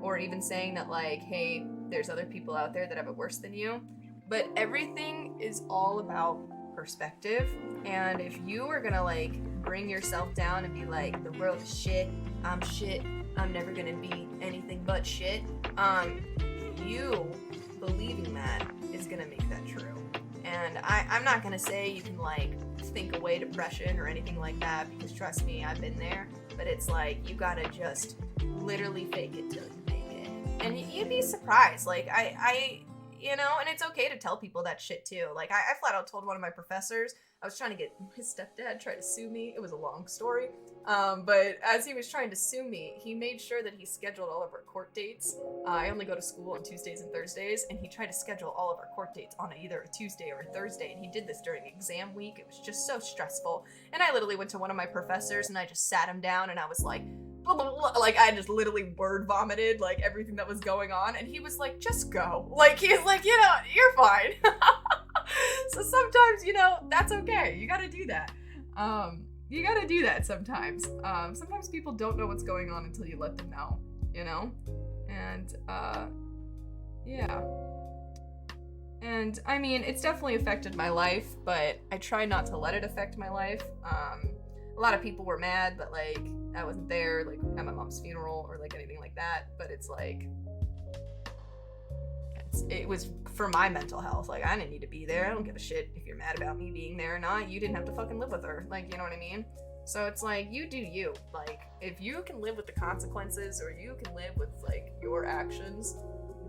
or even saying that, like, hey, there's other people out there that have it worse than you. But everything is all about perspective. And if you are gonna, like, bring yourself down and be like, the world is shit, I'm never gonna be anything but shit, you believing that is gonna make that true. And I'm not gonna say you can, like, think away depression or anything like that, because trust me, I've been there. But it's like, you gotta just literally fake it till you make it. And you'd be surprised. Like, I you know, and it's okay to tell people that shit too. Like, I flat out told one of my professors, I was trying to get, his stepdad tried to sue me. It was a long story. But as he was trying to sue me, he made sure that he scheduled all of our court dates. I only go to school on Tuesdays and Thursdays, and he tried to schedule all of our court dates on either a Tuesday or a Thursday, and he did this during exam week. It was just so stressful. And I literally went to one of my professors, and I just sat him down, and I was like, blah, blah, blah. Like, I just literally word vomited, like, everything that was going on, and he was like, just go. Like, he's like, you know, you're fine. So sometimes, you know, that's okay. You gotta do that. You gotta do that sometimes. Sometimes people don't know what's going on until you let them know, you know? And, yeah. And, I mean, it's definitely affected my life, but I try not to let it affect my life. A lot of people were mad that, like, I wasn't there, like, at my mom's funeral or, like, anything like that, but it's like, it was for my mental health. Like, I didn't need to be there. I don't give a shit if you're mad about me being there or not. You didn't have to fucking live with her. Like, you know what I mean? So it's like, you do you. Like, if you can live with the consequences, or you can live with, like, your actions,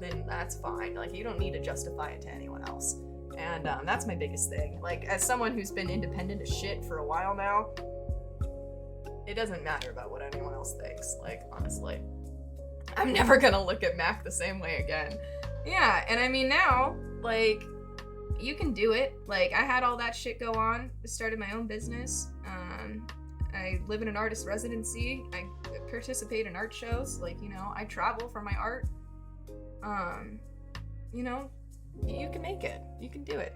then that's fine. Like, you don't need to justify it to anyone else. And that's my biggest thing. Like, as someone who's been independent as shit for a while now, it doesn't matter about what anyone else thinks. Like, honestly, I'm never gonna look at MacK the same way again. Yeah, and I mean, now, like, you can do it. Like, I had all that shit go on. I started my own business. I live in an artist residency. I participate in art shows. Like, you know, I travel for my art. You know, you can make it. You can do it.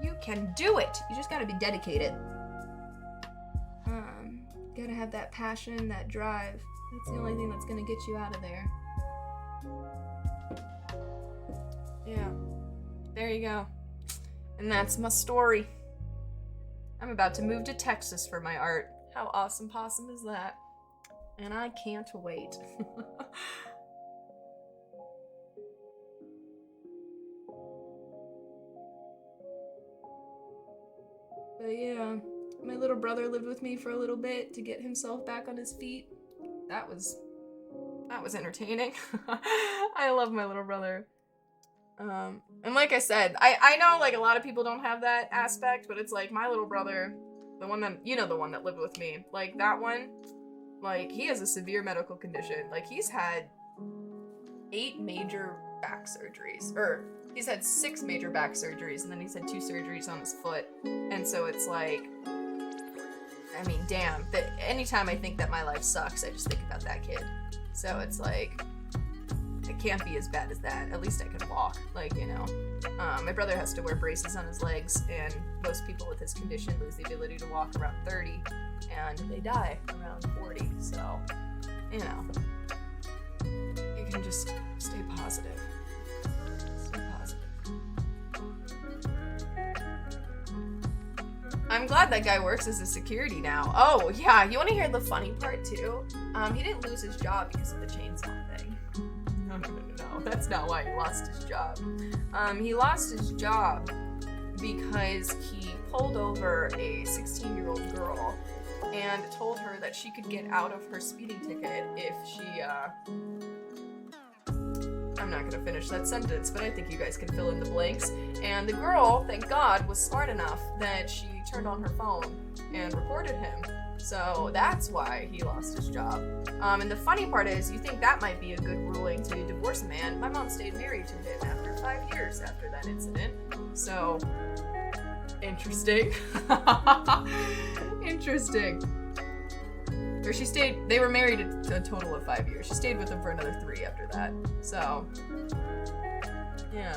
You can do it! You just gotta be dedicated. Gotta have that passion, that drive. That's the only thing that's gonna get you out of there. Yeah, there you go. And that's my story. I'm about to move to Texas for my art. How awesome possum is that? And I can't wait. But yeah, my little brother lived with me for a little bit to get himself back on his feet. That was entertaining. I love my little brother. And like I said, I know, like, a lot of people don't have that aspect, but it's like, my little brother, the one that, you know, the one that lived with me, like, that one, like, he has a severe medical condition. Like, he's had 8 major back surgeries, or he's had 6 major back surgeries, and then he's had 2 surgeries on his foot. And so it's like, I mean, damn, that anytime I think that my life sucks, I just think about that kid. So it's like, it can't be as bad as that. At least I can walk, like, you know. My brother has to wear braces on his legs, and most people with his condition lose the ability to walk around 30, and they die around 40, so, you know. You can just stay positive. Stay positive. I'm glad that guy works as a security now. Oh, yeah, you want to hear the funny part, too? He didn't lose his job because of the chainsaw thing. No, that's not why he lost his job. He lost his job because he pulled over a 16-year-old girl and told her that she could get out of her speeding ticket if she, I'm not gonna finish that sentence, but I think you guys can fill in the blanks. And the girl, thank God, was smart enough that she turned on her phone and reported him. So that's why he lost his job. And the funny part is, you think that might be a good ruling to divorce a man. My mom stayed married to him after 5 years after that incident. So, interesting. Interesting. Or they were married a total of 5 years. She stayed with him for another 3 after that. So, yeah.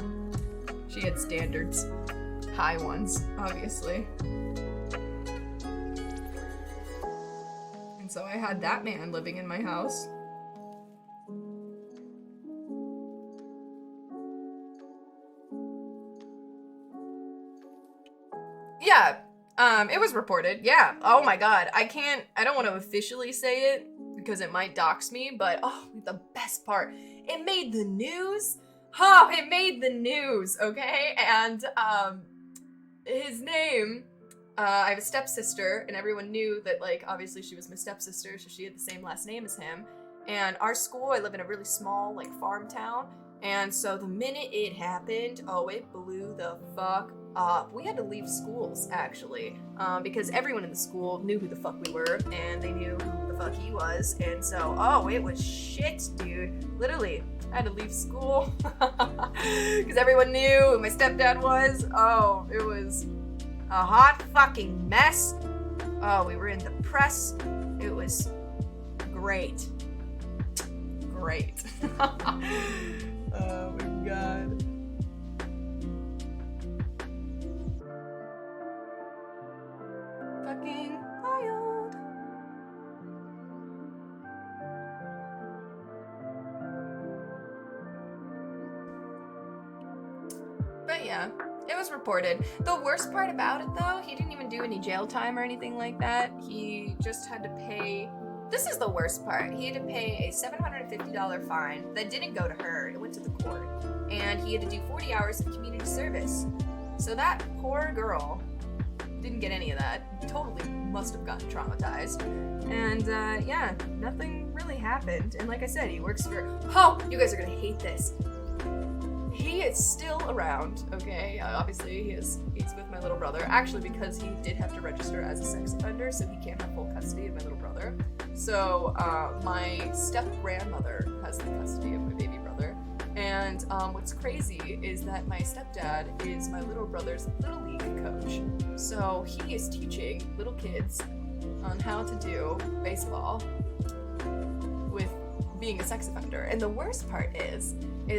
She had standards. High ones, obviously. And so I had that man living in my house. Yeah, it was reported. Yeah. Oh my god. I don't want to officially say it because it might dox me, but oh, the best part. It made the news. Oh, it made the news, okay? And, his name, I have a stepsister, and everyone knew that, like, obviously she was my stepsister, so she had the same last name as him. And our school, I live in a really small, like, farm town, and so the minute it happened, oh, it blew the fuck up. We had to leave schools, actually, because everyone in the school knew who the fuck we were, and they knew who the fuck he was, and so, oh, it was shit, dude. Literally, I had to leave school, because everyone knew who my stepdad was. Oh, it was a hot fucking mess. Oh, we were in the press. It was great. Great. Oh my god. Fucking wild. But yeah, it was reported. The worst part about it, though, he didn't even do any jail time or anything like that. He just had to pay. This is the worst part. He had to pay a $750 fine that didn't go to her. It went to the court. And he had to do 40 hours of community service. So that poor girl didn't get any of that. Totally must have gotten traumatized. And yeah, nothing really happened. And like I said, he works for. Oh, you guys are gonna hate this. He is still around, okay? Obviously, he's with my little brother. Actually, because he did have to register as a sex offender, so he can't have full custody of my little brother. So, my step-grandmother has the custody of my baby brother. And what's crazy is that my stepdad is my little brother's Little League coach. So, he is teaching little kids on how to do baseball with being a sex offender. And the worst part is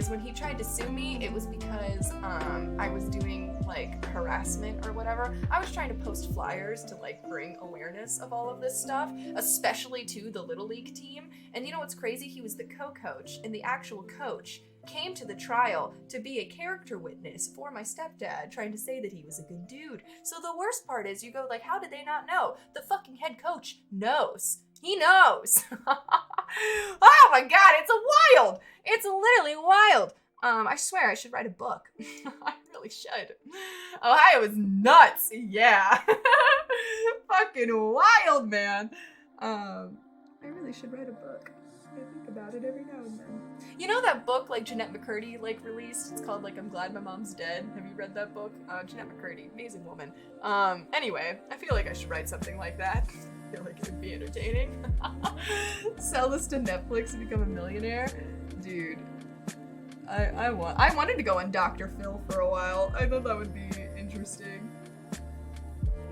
when he tried to sue me, it was because I was doing like harassment or whatever. I was trying to post flyers to like bring awareness of all of this stuff, especially to the Little League team. And you know what's crazy? He was the co-coach, and the actual coach came to the trial to be a character witness for my stepdad, trying to say that he was a good dude. So the worst part is, you go like, how did they not know? The fucking head coach knows. He knows. Oh my god, it's wild. It's literally wild. I swear I should write a book. I really should. Ohio is nuts. Yeah. Fucking wild, man. I really should write a book. I think about it every now and then. You know that book like Jeanette McCurdy like released? It's called like I'm Glad My Mom's Dead. Have you read that book? Jeanette McCurdy, amazing woman. Anyway, I feel like I should write something like that. I feel like it would be entertaining. Sell this to Netflix and become a millionaire? Dude. I wanted to go on Dr. Phil for a while. I thought that would be interesting.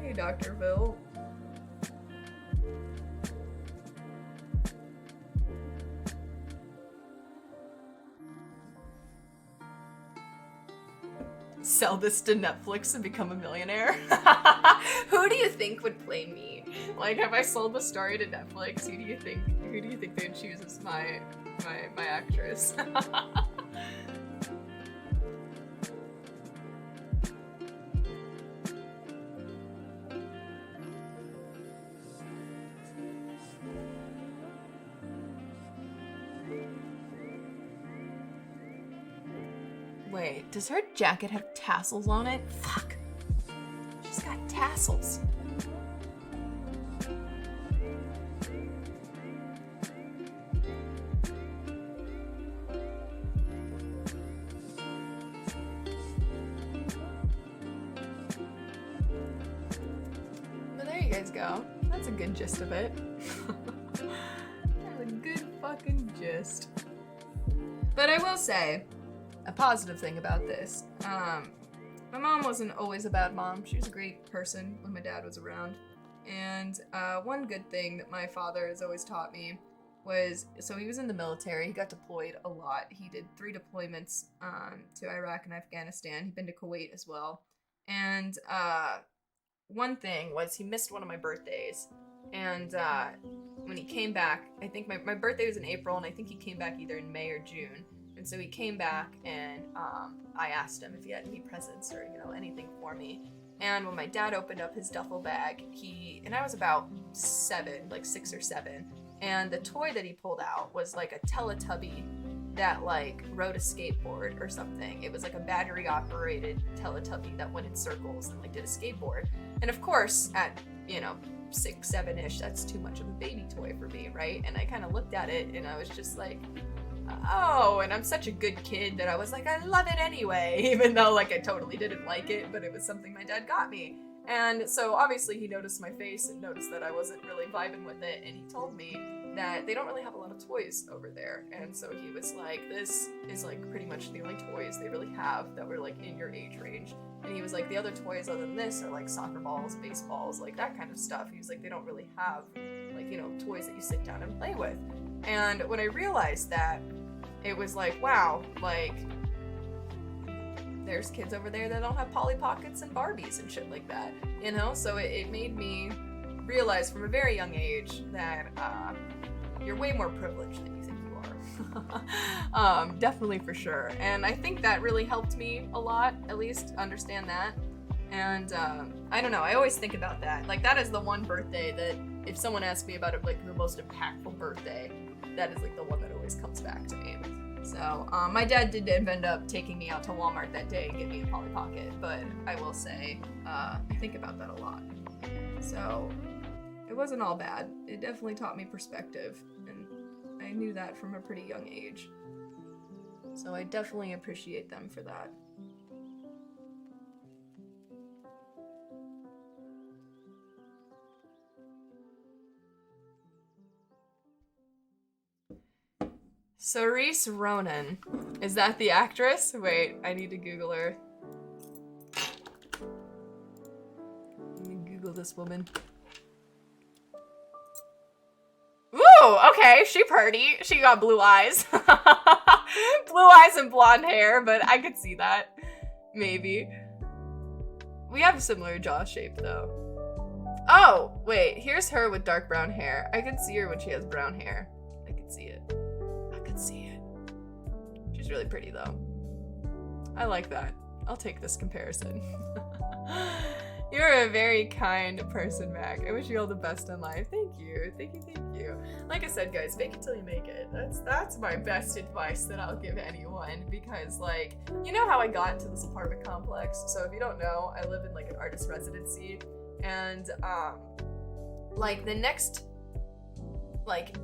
Hey, Dr. Phil. Sell this to Netflix and become a millionaire? Who do you think would play me? Like, have I sold the story to Netflix? Who do you think they'd choose as my actress? Wait, does her jacket have tassels on it? Fuck. She's got tassels. But there you guys go. That's a good gist of it. That's a good fucking gist. But I will say, a positive thing about this. My mom wasn't always a bad mom. She was a great person when my dad was around. And one good thing that my father has always taught me was, so he was in the military. He got deployed a lot. He did 3 deployments to Iraq and Afghanistan. He'd been to Kuwait as well. And one thing was he missed one of my birthdays. And when he came back, I think my birthday was in April, and I think he came back either in May or June. And so he came back, and I asked him if he had any presents or, anything for me. And when my dad opened up his duffel bag, and I was about 6 or 7, and the toy that he pulled out was like a Teletubby that like rode a skateboard or something. It was like a battery operated Teletubby that went in circles and like did a skateboard. And of course, at 6, 7-ish, that's too much of a baby toy for me, right? And I kind of looked at it and I was just like, oh, and I'm such a good kid that I was like, I love it anyway, even though like I totally didn't like it, but it was something my dad got me. And so obviously he noticed my face and noticed that I wasn't really vibing with it, and he told me that they don't really have a lot of toys over there. And so he was like, this is like pretty much the only toys they really have that were like in your age range. And he was like, the other toys other than this are like soccer balls, baseballs, like that kind of stuff. He was like, they don't really have like, toys that you sit down and play with. And when I realized that, it was like, wow, like, there's kids over there that don't have Polly Pockets and Barbies and shit like that, So it made me realize from a very young age that you're way more privileged than you think you are. Definitely for sure. And I think that really helped me a lot, at least understand that. And I don't know, I always think about that. Like, that is the one birthday that if someone asks me about it, like the most impactful birthday, that is like the one that always comes back to me. So my dad did end up taking me out to Walmart that day and get me a Polly Pocket, but I will say I think about that a lot. So it wasn't all bad. It definitely taught me perspective, and I knew that from a pretty young age. So I definitely appreciate them for that. Saoirse Ronan. Is that the actress? Wait, I need to Google her. Let me Google this woman. Ooh, okay, she pretty. She got blue eyes. Blue eyes and blonde hair, but I could see that. Maybe. We have a similar jaw shape, though. Oh, wait, here's her with dark brown hair. I can see her when she has brown hair. I can see it. See it. She's really pretty though. I like that. I'll take this comparison. You're a very kind person, Mac. I wish you all the best in life. Thank you. Thank you, thank you. Like I said, guys, fake it till you make it. That's my best advice that I'll give anyone, because like, you know how I got into this apartment complex? So if you don't know, I live in like an artist residency, and like the next like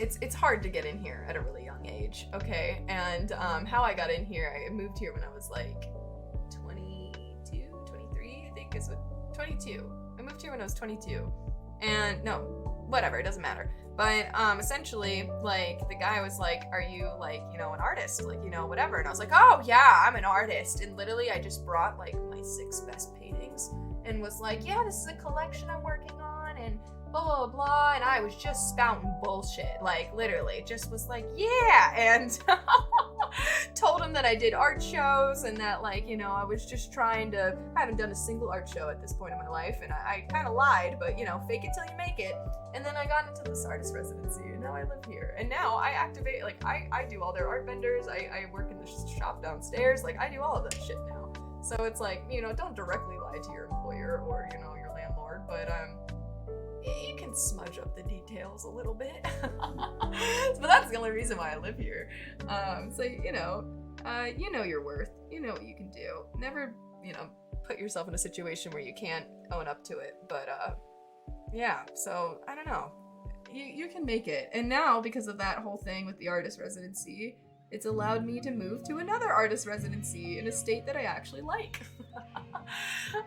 it's hard to get in here at a really young age, okay? And how I got in here, I moved here when I was like 22, 23, I think is what, 22. I moved here when I was 22. And no, whatever, it doesn't matter. But essentially, like, the guy was like, are you like, an artist? Like, whatever. And I was like, oh yeah, I'm an artist. And literally I just brought like my 6 best paintings and was like, yeah, this is a collection I'm working on, and blah, blah, blah, and I was just spouting bullshit, like, literally, just was like, yeah, and told him that I did art shows, and that, like, I was just trying to, I haven't done a single art show at this point in my life, and I kind of lied, but, fake it till you make it, and then I got into this artist residency, and now I live here, and now I activate, like, I do all their art vendors, I work in the shop downstairs, like, I do all of that shit now, so it's like, don't directly lie to your employer, or, your landlord, but, you can smudge up the details a little bit. But that's the only reason why I live here. So, you know your worth. You know what you can do. Never, put yourself in a situation where you can't own up to it. But, yeah, so, I don't know. You can make it. And now, because of that whole thing with the artist residency, it's allowed me to move to another artist residency in a state that I actually like.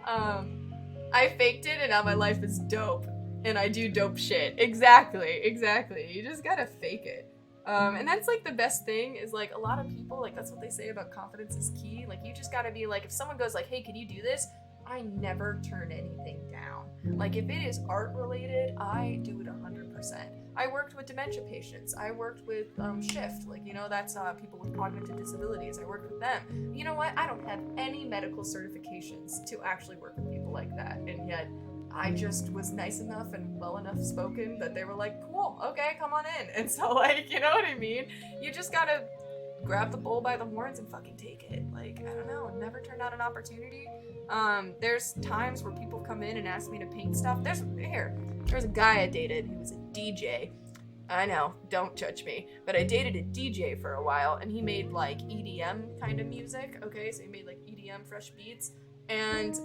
I faked it, and now my life is dope. And I do dope shit. Exactly. You just gotta fake it. And that's like the best thing is like a lot of people, like that's what they say about confidence is key. Like you just gotta be like, if someone goes like, hey, can you do this? I never turn anything down. Like if it is art related, I do it 100%. I worked with dementia patients. I worked with SHIFT, like, that's people with cognitive disabilities. I worked with them. You know what? I don't have any medical certifications to actually work with people like that. And yet I just was nice enough and well enough spoken that they were like, cool, okay, come on in. And so, like, you know what I mean? You just gotta grab the bull by the horns and fucking take it. Like, I don't know, never turned down an opportunity. There's times where people come in and ask me to paint stuff. There's a guy I dated who was a DJ. I know, don't judge me, but I dated a DJ for a while, and he made like EDM kind of music, okay? So he made like EDM fresh beats, and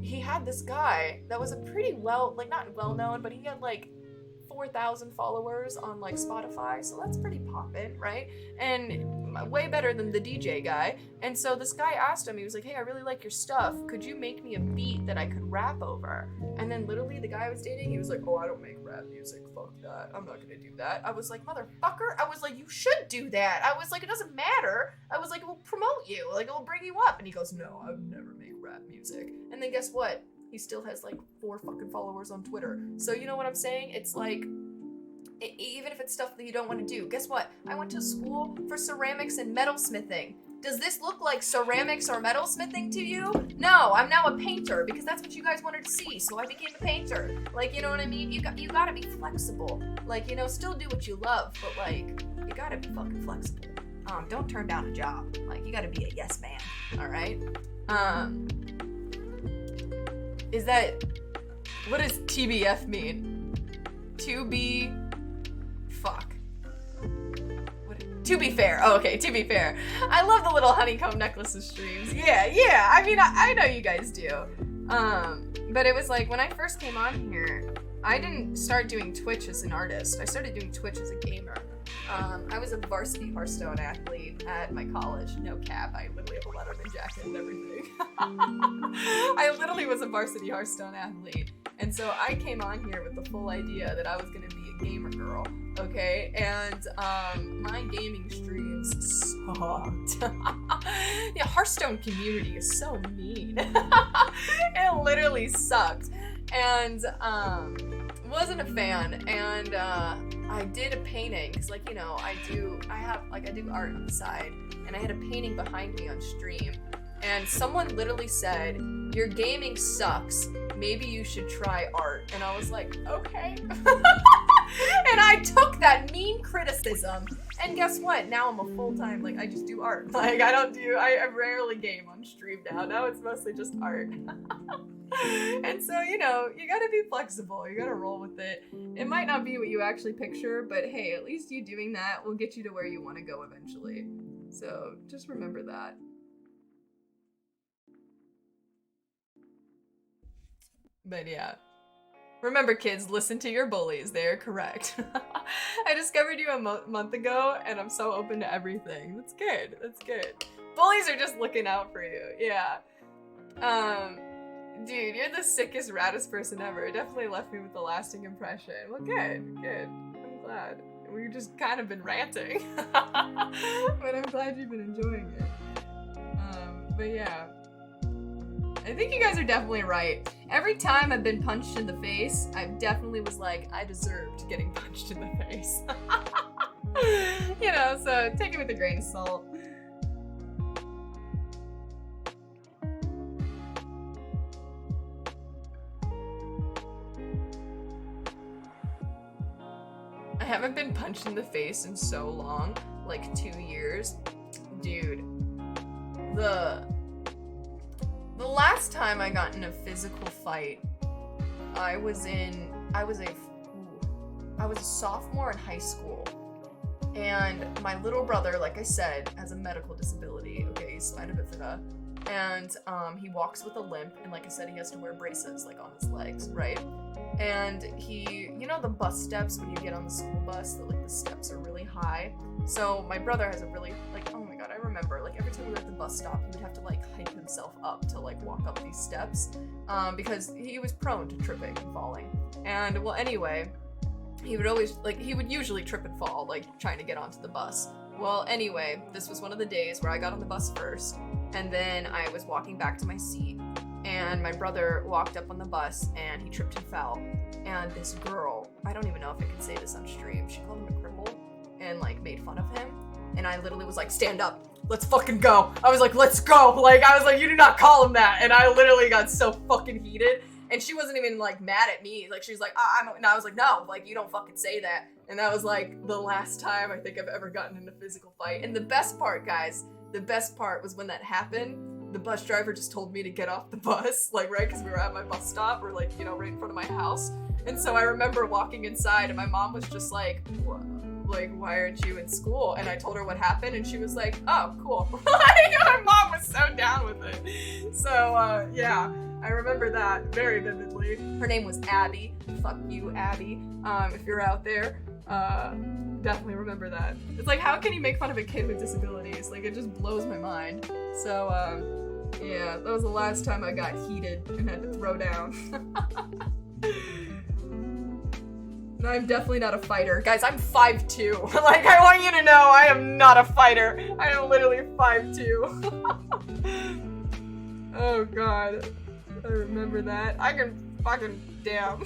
he had this guy that was a pretty not well known, but he had like 4,000 followers on like Spotify, so that's pretty poppin', right? And way better than the DJ guy. And so this guy asked him, he was like, hey, I really like your stuff, could you make me a beat that I could rap over? And then literally the guy I was dating, he was like, oh, I don't make rap music, fuck that, I'm not gonna do that. I was like, motherfucker, I was like, you should do that. I was like, it doesn't matter. I was like, it will promote you, like it will bring you up. And he goes, no, I would never make rap music. And then guess what? He still has like 4 fucking followers on Twitter. So you know what I'm saying? It's like, even if it's stuff that you don't want to do, guess what? I went to school for ceramics and metalsmithing. Does this look like ceramics or metalsmithing to you? No, I'm now a painter because that's what you guys wanted to see, so I became a painter. Like, you know what I mean? You gotta be flexible. Like, you know, still do what you love, but like, you gotta be fucking flexible. Don't turn down a job. Like, you gotta be a yes man, all right? What does TBF mean? To be fair. Oh, okay, to be fair. I love the little honeycomb necklaces streams. Yeah. I mean, I know you guys do. But it was like, when I first came on here, I didn't start doing Twitch as an artist. I started doing Twitch as a gamer. I was a varsity Hearthstone athlete at my college. No cap, I literally have a Letterman jacket and everything. I literally was a varsity Hearthstone athlete. And so I came on here with the full idea that I was gonna be a gamer girl, okay? And my gaming streams sucked. The Hearthstone community is so mean. It literally sucked. And wasn't a fan. And I did a painting, cause like, you know, I do art on the side, and I had a painting behind me on stream. And someone literally said, your gaming sucks, maybe you should try art. And I was like, okay. And I took that mean criticism, and guess what? Now I'm a full-time, like, I just do art. Like, I rarely game on stream now. Now it's mostly just art. And so, you know, you gotta be flexible. You gotta roll with it. It might not be what you actually picture, but hey, at least you doing that will get you to where you want to go eventually. So just remember that. But yeah. Remember, kids, listen to your bullies. They are correct. I discovered you a month ago, and I'm so open to everything. That's good. That's good. Bullies are just looking out for you. Yeah. Dude, you're the sickest, raddest person ever. It definitely left me with a lasting impression. Well, good. Good. I'm glad. We've just kind of been ranting. But I'm glad you've been enjoying it. But yeah. I think you guys are definitely right. Every time I've been punched in the face, I definitely was like, I deserved getting punched in the face. You know, so take it with a grain of salt. I haven't been punched in the face in so long, like 2 years. Dude, the last time I got in a physical fight, I was a sophomore in high school, and my little brother, like I said, has a medical disability. Okay, he's spina bifida, and he walks with a limp, and like I said, he has to wear braces like on his legs, right? And he, you know the bus steps when you get on the school bus, that like the steps are really high. So my brother has a really, like, oh my god, I remember, like every time we were at the bus stop, he would have to like hype himself up to like walk up these steps, because he was prone to tripping and falling. And well, anyway, he would usually trip and fall, like trying to get onto the bus. Well, anyway, this was one of the days where I got on the bus first, and then I was walking back to my seat, and my brother walked up on the bus, and he tripped and fell. And this girl, I don't even know if I can say this on stream, she called him a cripple, and like made fun of him. And I literally was like, stand up, let's fucking go. I was like, let's go. Like, I was like, you do not call him that. And I literally got so fucking heated. And she wasn't even like mad at me. Like, she was like, and I was like, no, like, you don't fucking say that. And that was like the last time I think I've ever gotten in a physical fight. And the best part, guys, the best part was when that happened, the bus driver just told me to get off the bus, like, right, because we were at my bus stop, or like, you know, right in front of my house. And so I remember walking inside, and my mom was just like, like, why aren't you in school? And I told her what happened, and she was like, oh, cool. My mom was so down with it. So, yeah, I remember that very vividly. Her name was Abby. Fuck you, Abby. If you're out there, definitely remember that. It's like, how can you make fun of a kid with disabilities? Like, it just blows my mind. So, yeah, that was the last time I got heated and had to throw down. I'm definitely not a fighter. Guys, I'm 5'2". Like, I want you to know I am not a fighter. I am literally 5'2". Oh god. I remember that. I can fucking damn.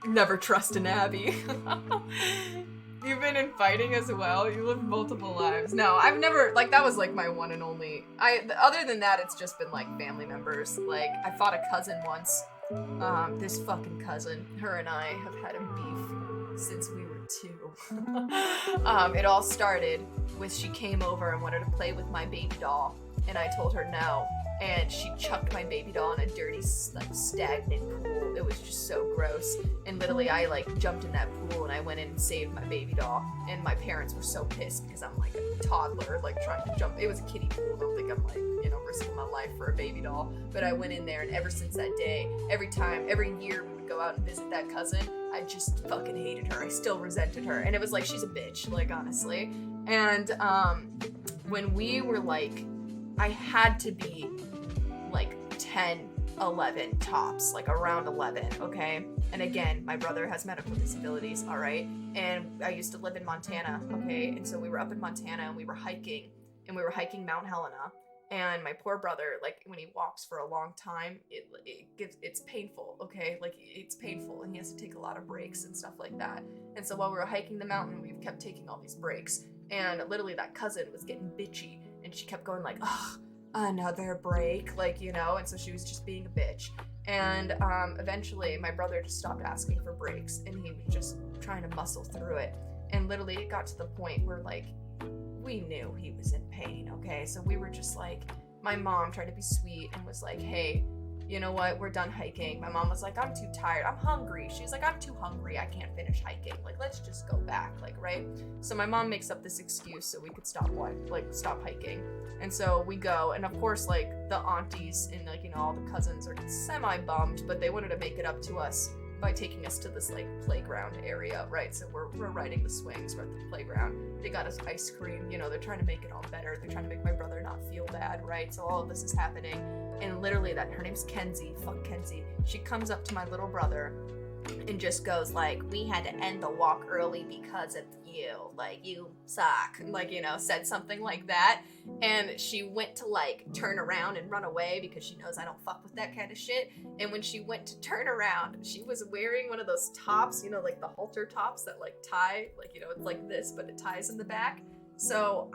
Never trust an Abby. You've been in fighting as well? You lived multiple lives. No, I've never, like, that was, like, my one and only. Other than that, it's just been, like, family members. Like, I fought a cousin once. This fucking cousin, her and I have had a beef since we were 2. It all started with she came over and wanted to play with my baby doll, and I told her no. And she chucked my baby doll in a dirty, like, stagnant pool. It was just so gross. And literally, I, like, jumped in that pool and I went in and saved my baby doll. And my parents were so pissed because I'm, like, a toddler, like, trying to jump. It was a kiddie pool. Don't think I'm, like, you know, risking my life for a baby doll. But I went in there, and ever since that day, every year we would go out and visit that cousin, I just fucking hated her. I still resented her. And it was like, she's a bitch, like, honestly. And, when we were, like, I had to be like 10, 11 tops, like around 11, okay? And again, my brother has medical disabilities, all right? And I used to live in Montana, okay? And so we were up in Montana and we were hiking Mount Helena. And my poor brother, like, when he walks for a long time, it's painful, okay? Like, it's painful, and he has to take a lot of breaks and stuff like that. And so while we were hiking the mountain, we kept taking all these breaks. And literally that cousin was getting bitchy, and she kept going like, ugh, another break, like, you know, and so she was just being a bitch. And eventually my brother just stopped asking for breaks, and he was just trying to muscle through it. And literally it got to the point where, like, we knew he was in pain, okay? So we were just like, my mom tried to be sweet and was like, hey, you know what, we're done hiking. My mom was like, I'm too tired, I'm hungry. She's like, I'm too hungry, I can't finish hiking. Like, let's just go back, like, right? So my mom makes up this excuse so we could stop hiking. And so we go, and of course, like, the aunties and, like, you know, all the cousins are semi-bummed, but they wanted to make it up to us by taking us to this, like, playground area, right? So we're riding the swings, we're at the playground. They got us ice cream, you know, they're trying to make it all better. They're trying to make my brother not feel bad, right? So all of this is happening. And literally her name's Kenzie, fuck Kenzie. She comes up to my little brother and just goes like, we had to end the walk early because of you, like, you suck, like, you know, said something like that. And she went to, like, turn around and run away because she knows I don't fuck with that kind of shit. And when she went to turn around, she was wearing one of those tops, you know, like the halter tops that, like, tie, like, you know, it's like this, but it ties in the back. So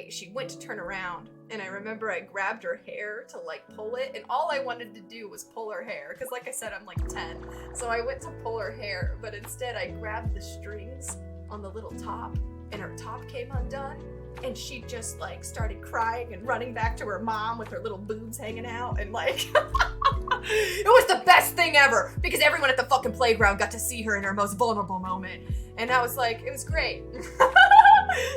she went to turn around, and I remember I grabbed her hair to, like, pull it, and all I wanted to do was pull her hair, because, like I said, I'm like 10. So I went to pull her hair, but instead I grabbed the strings on the little top, and her top came undone, and she just, like, started crying and running back to her mom with her little boobs hanging out, and, like, it was the best thing ever, because everyone at the fucking playground got to see her in her most vulnerable moment, and I was like, it was great.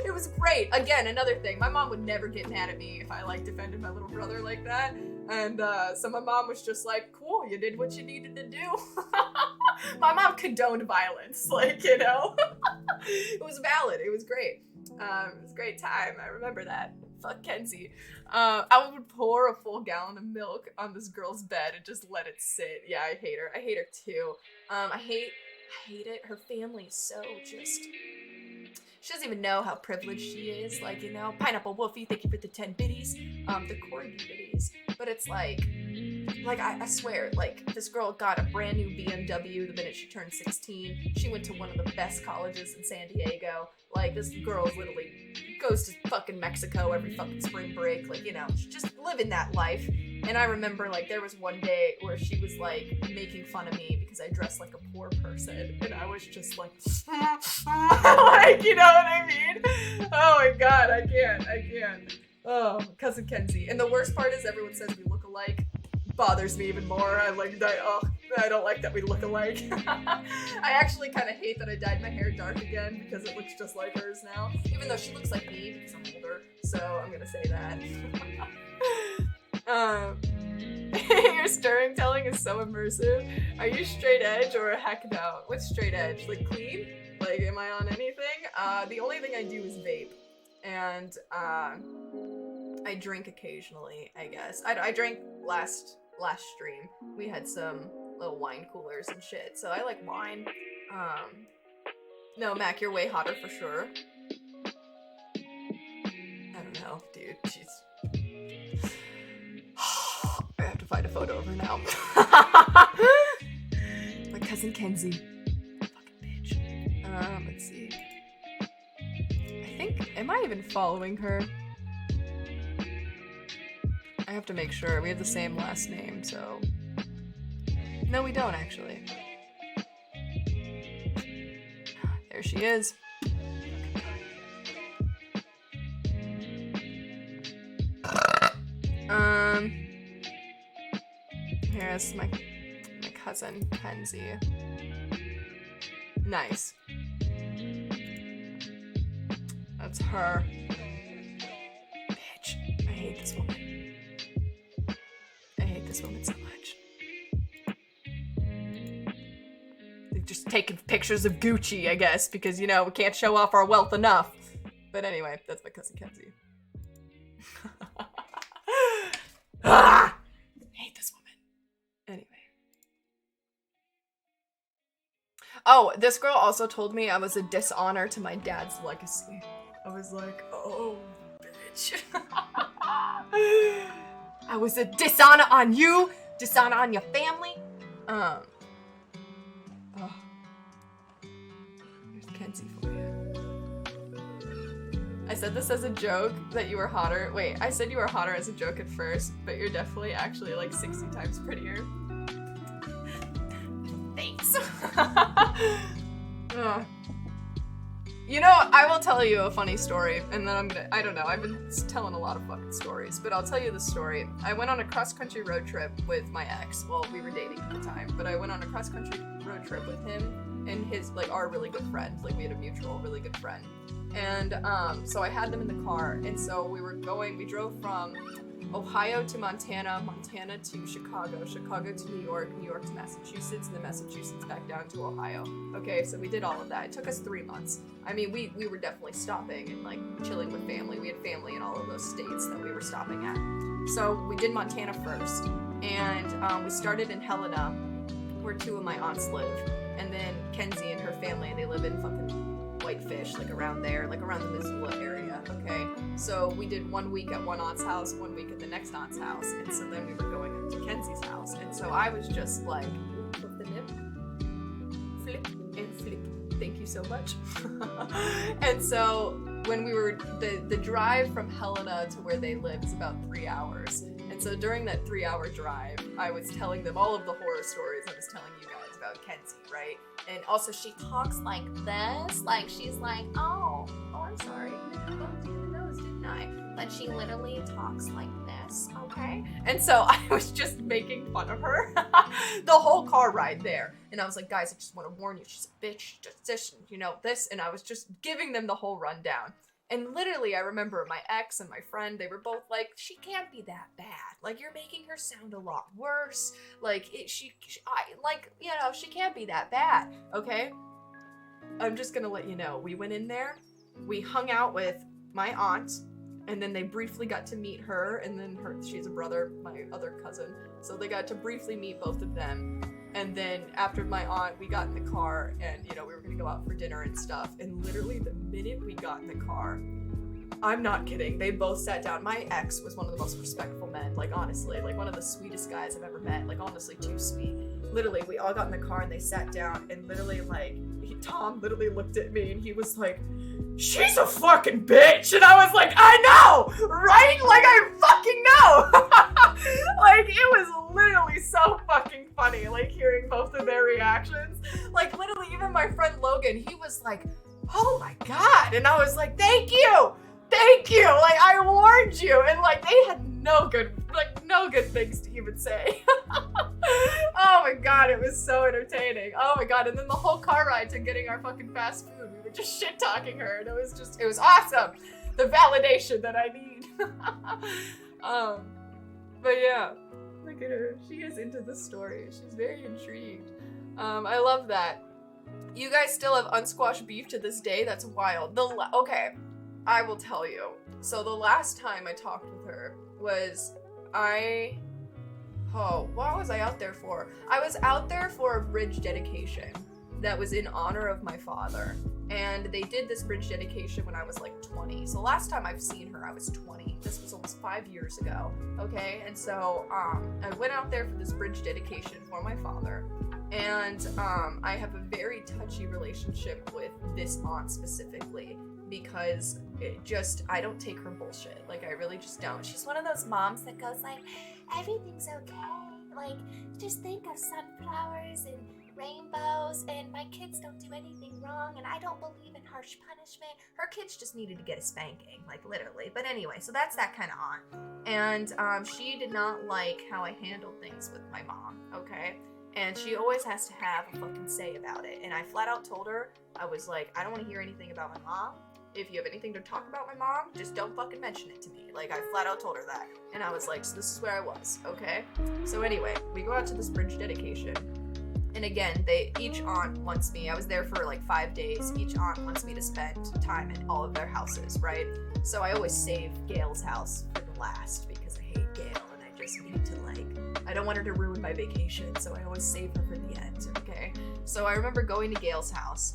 It was great. Again, another thing, my mom would never get mad at me if I, like, defended my little brother like that. And so my mom was just like, cool, you did what you needed to do. My mom condoned violence, like, you know. It was valid. It was great. It was a great time. I remember that. Fuck Kenzie. I would pour a full gallon of milk on this girl's bed and just let it sit. Yeah, I hate her. I hate her too. I hate it. Her family's so just... She doesn't even know how privileged she is. Like, you know, Pineapple Wolfie, thank you for the 10 biddies. The corgi biddies. But it's like, Like, I swear, like, this girl got a brand new BMW the minute she turned 16. She went to one of the best colleges in San Diego. Like, this girl literally goes to fucking Mexico every fucking spring break. Like, you know, she's just living that life. And I remember, like, there was one day where she was, like, making fun of me because I dressed like a poor person. And I was just like, like, you know what I mean? Oh my god, I can't. Oh, Cousin Kenzie. And the worst part is everyone says we look alike. Bothers me even more. I don't like that we look alike. I actually kind of hate that I dyed my hair dark again because it looks just like hers now. Even though she looks like me because I'm older, so I'm gonna say that. Your storytelling is so immersive. Are you straight edge or heck no? What's straight edge? Like clean? Like am I on anything? The only thing I do is vape, and I drink occasionally. I guess I drank last stream. We had some little wine coolers and shit, so I like wine. No, Mac, you're way hotter for sure. I don't know, dude. She's. I have to find a photo of her now. My cousin Kenzie. Fucking bitch. Let's see. I think. Am I even following her? I have to make sure. We have the same last name, so... No, we don't, actually. There she is. Here's my cousin, Kenzie. Nice. That's her. Bitch. I hate this woman. This woman so much. They're just taking pictures of Gucci, I guess, because, you know, we can't show off our wealth enough. But anyway, that's my cousin Kenzie. Ah! I hate this woman. Anyway. Oh, this girl also told me I was a dishonor to my dad's legacy. I was like, oh, bitch. I was a dishonor on you, dishonor on your family. Oh. Here's Kenzie for you. I said this as a joke that you were hotter. Wait, I said you were hotter as a joke at first, but you're definitely actually like 60 times prettier. Thanks. You know, I will tell you a funny story, and then I don't know, I've been telling a lot of fucking stories, but I'll tell you the story. I went on a cross-country road trip with my ex. Well, we were dating at the time, but I went on a cross-country road trip with him and his, like, our really good friend. Like, we had a mutual really good friend. And, so I had them in the car, and so we drove from Ohio to Montana, Montana to Chicago, Chicago to New York, New York to Massachusetts, and then Massachusetts back down to Ohio. Okay, so we did all of that. It took us 3 months. I mean, we were definitely stopping and, like, chilling with family. We had family in all of those states that we were stopping at. So we did Montana first, and we started in Helena, where 2 of my aunts live, and then Kenzie and her family, they live in fucking Whitefish, like around there, like around the Missoula area, okay? So we did 1 week at one aunt's house, 1 week at the next aunt's house, and so then we were going up to Kenzie's house, and so I was just like, flip the nip, flip and flip, thank you so much. And so when we were, the drive from Helena to where they live is about 3 hours, and so during that 3-hour drive, I was telling them all of the horror stories I was telling you guys about Kenzie, right? And also she talks like this, like she's like, oh, I'm sorry, I bumped you in the nose, didn't I? But she literally talks like this, okay? And so I was just making fun of her the whole car ride there. And I was like, guys, I just want to warn you, she's a bitch, just this, you know, this. And I was just giving them the whole rundown. And literally, I remember my ex and my friend, they were both like, she can't be that bad. Like, you're making her sound a lot worse. Like, she can't be that bad, okay? I'm just gonna let you know, we went in there, we hung out with my aunt, and then they briefly got to meet her, and then she's a brother, my other cousin, so they got to briefly meet both of them. And then after my aunt, we got in the car and, you know, we were gonna go out for dinner and stuff. And literally the minute we got in the car, I'm not kidding. They both sat down. My ex was one of the most respectful men, like honestly, like one of the sweetest guys I've ever met, like honestly too sweet. Literally, we all got in the car and they sat down and literally like, Tom literally looked at me and he was like, she's a fucking bitch. And I was like, I know, right? Like I fucking know. Like it was literally so fucking funny, like hearing both of their reactions. Like literally even my friend Logan, he was like, oh my God. And I was like, thank you. Like I warned you. And like they had no good things to even say. Oh my God, it was so entertaining. Oh my God. And then the whole car ride to getting our fucking fast food, we were just shit talking her and it was awesome. The validation that I need. But yeah, look at her. She is into the story. She's very intrigued. I love that. You guys still have unsquashed beef to this day? That's wild. Okay, I will tell you. So the last time I talked with her was what was I out there for? I was out there for a bridge dedication that was in honor of my father. And they did this bridge dedication when I was like 20. So last time I've seen her, I was 20. This was almost 5 years ago. Okay, and so I went out there for this bridge dedication for my father. And I have a very touchy relationship with this aunt specifically because I don't take her bullshit. Like, I really just don't. She's one of those moms that goes like, everything's okay. Like, just think of sunflowers and rainbows, and my kids don't do anything wrong, and I don't believe in harsh punishment. Her kids just needed to get a spanking, like literally. But anyway, so that's that kind of aunt. And she did not like how I handled things with my mom, okay? And she always has to have a fucking say about it. And I flat out told her, I was like, I don't want to hear anything about my mom. If you have anything to talk about my mom, just don't fucking mention it to me. Like, I flat out told her that. And I was like, so this is where I was, okay? So anyway, we go out to this bridge dedication. And again, each aunt wants me. I was there for like 5 days. Each aunt wants me to spend time in all of their houses, right? So I always save Gail's house for the last because I hate Gail and I just need to I don't want her to ruin my vacation, so I always save her for the end, okay? So I remember going to Gail's house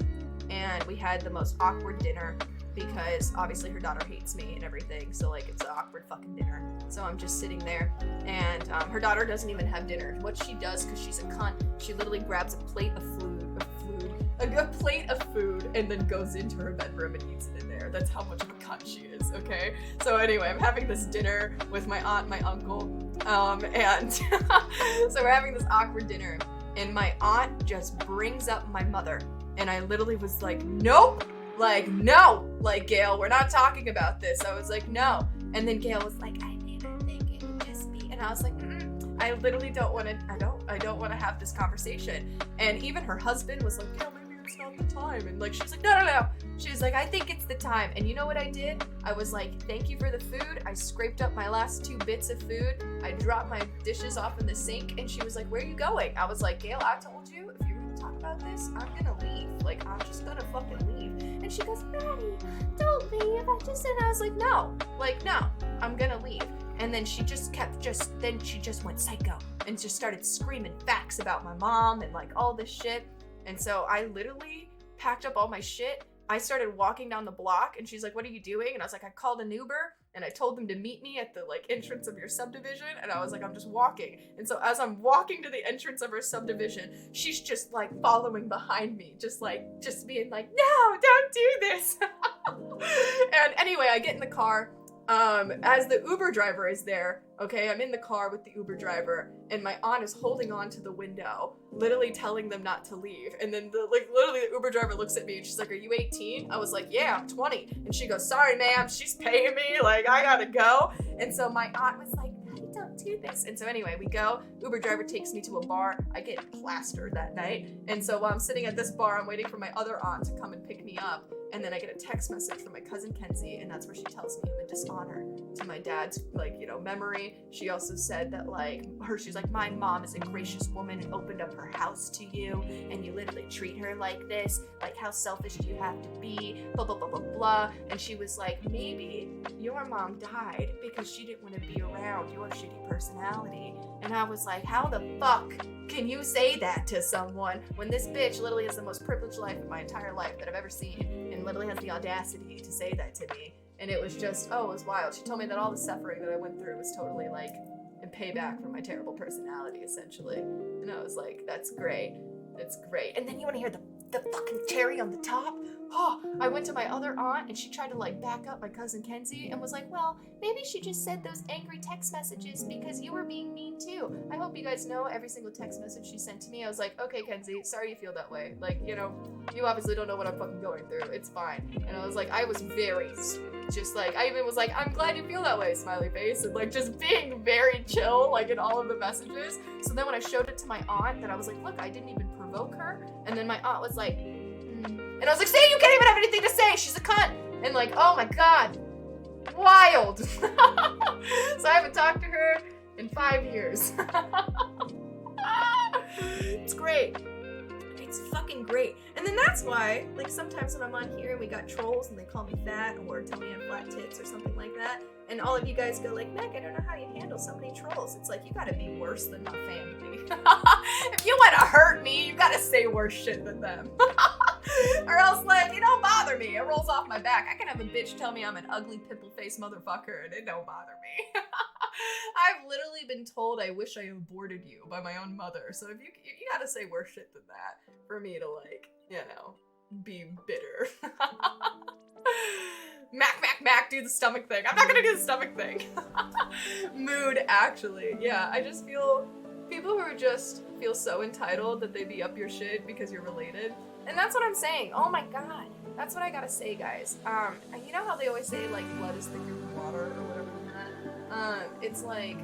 and we had the most awkward dinner because obviously her daughter hates me and everything, so like it's an awkward fucking dinner. So I'm just sitting there and her daughter doesn't even have dinner. What she does, because she's a cunt, she literally grabs a plate of food and then goes into her bedroom and eats it in there. That's how much of a cunt she is, okay? So anyway, I'm having this dinner with my aunt and my uncle, and so we're having this awkward dinner, and my aunt just brings up my mother, and I literally was like, nope, like, no, like, Gail, we're not talking about this. I was like, no. And then Gail was like, I didn't think it would just be, and I was like, I literally don't want to, I don't want to have this conversation. And even her husband was like, Gail, maybe it's not the time. And like, she was like, no. She was like, I think it's the time. And you know what I did? I was like, thank you for the food. I scraped up my last 2 bits of food. I dropped my dishes off in the sink. And she was like, where are you going? I was like, Gail, I told you, if you're going to talk about this, I'm going to leave. Like, I'm just going to fucking leave. And she goes, Maddie, don't leave. And I was like, no, I'm going to leave. And then she just then she just went psycho and just started screaming facts about my mom and like all this shit. And so I literally packed up all my shit. I started walking down the block and she's like, what are you doing? And I was like, I called an Uber and I told them to meet me at the like entrance of your subdivision. And I was like, I'm just walking. And so as I'm walking to the entrance of her subdivision, she's just like following behind me, just being like, no, don't do this. And anyway, I get in the car. As the Uber driver is there, okay, I'm in the car with the Uber driver, and my aunt is holding on to the window, literally telling them not to leave. And then literally the Uber driver looks at me and she's like, are you 18? I was like, yeah, I'm 20. And she goes, sorry, ma'am, she's paying me, like, I gotta go. And so my aunt was like, don't do this. And so anyway, we go, Uber driver takes me to a bar. I get plastered that night. And so while I'm sitting at this bar, I'm waiting for my other aunt to come and pick me up. And then I get a text message from my cousin Kenzie, and that's where she tells me I'm a dishonor to my dad's, memory. She also said that, she's like, my mom is a gracious woman and opened up her house to you, and you literally treat her like this. Like, how selfish do you have to be? Blah, blah, blah, blah, blah. And she was like, maybe your mom died because she didn't want to be around your shitty personality. And I was like, how the fuck can you say that to someone when this bitch literally has the most privileged life in my entire life that I've ever seen, and literally has the audacity to say that to me? And it was just, oh, it was wild. She told me that all the suffering that I went through was totally like in payback for my terrible personality, essentially. And I was like, that's great. That's great. And then you want to hear the fucking cherry on the top? Oh, I went to my other aunt and she tried to like back up my cousin Kenzie and was like, well, maybe she just said those angry text messages because you were being mean too. I hope you guys know every single text message she sent to me. I was like, okay, Kenzie, sorry you feel that way. Like, you know, you obviously don't know what I'm fucking going through. It's fine. And I was like, I was very sweet. Just like, I even was like, I'm glad you feel that way, smiley face. And like just being very chill, like in all of the messages. So then when I showed it to my aunt, that I was like, look, I didn't even provoke her. And then my aunt was like, and I was like, see, you can't even have anything to say. She's a cunt. And like, oh my God, wild. So I haven't talked to her in 5 years. It's great. It's fucking great. And then that's why, like, sometimes when I'm on here and we got trolls and they call me fat or tell me I have flat tits or something like that, and all of you guys go like, Mac, I don't know how you handle so many trolls. It's like, you gotta be worse than my family. If you wanna hurt me, you gotta say worse shit than them. Or else, like, it don't bother me. It rolls off my back. I can have a bitch tell me I'm an ugly pimple-faced motherfucker and it don't bother me. I've literally been told I wish I aborted you by my own mother. So if you gotta say worse shit than that for me to, like, you know, be bitter. Mac, do the stomach thing. I'm not gonna do the stomach thing. Mood, actually. Yeah, I just feel people who just feel so entitled that they be up your shit because you're related. And that's what I'm saying. Oh my God. That's what I gotta say, guys. You know how they always say, like, blood is thicker than water or whatever than that? It's like,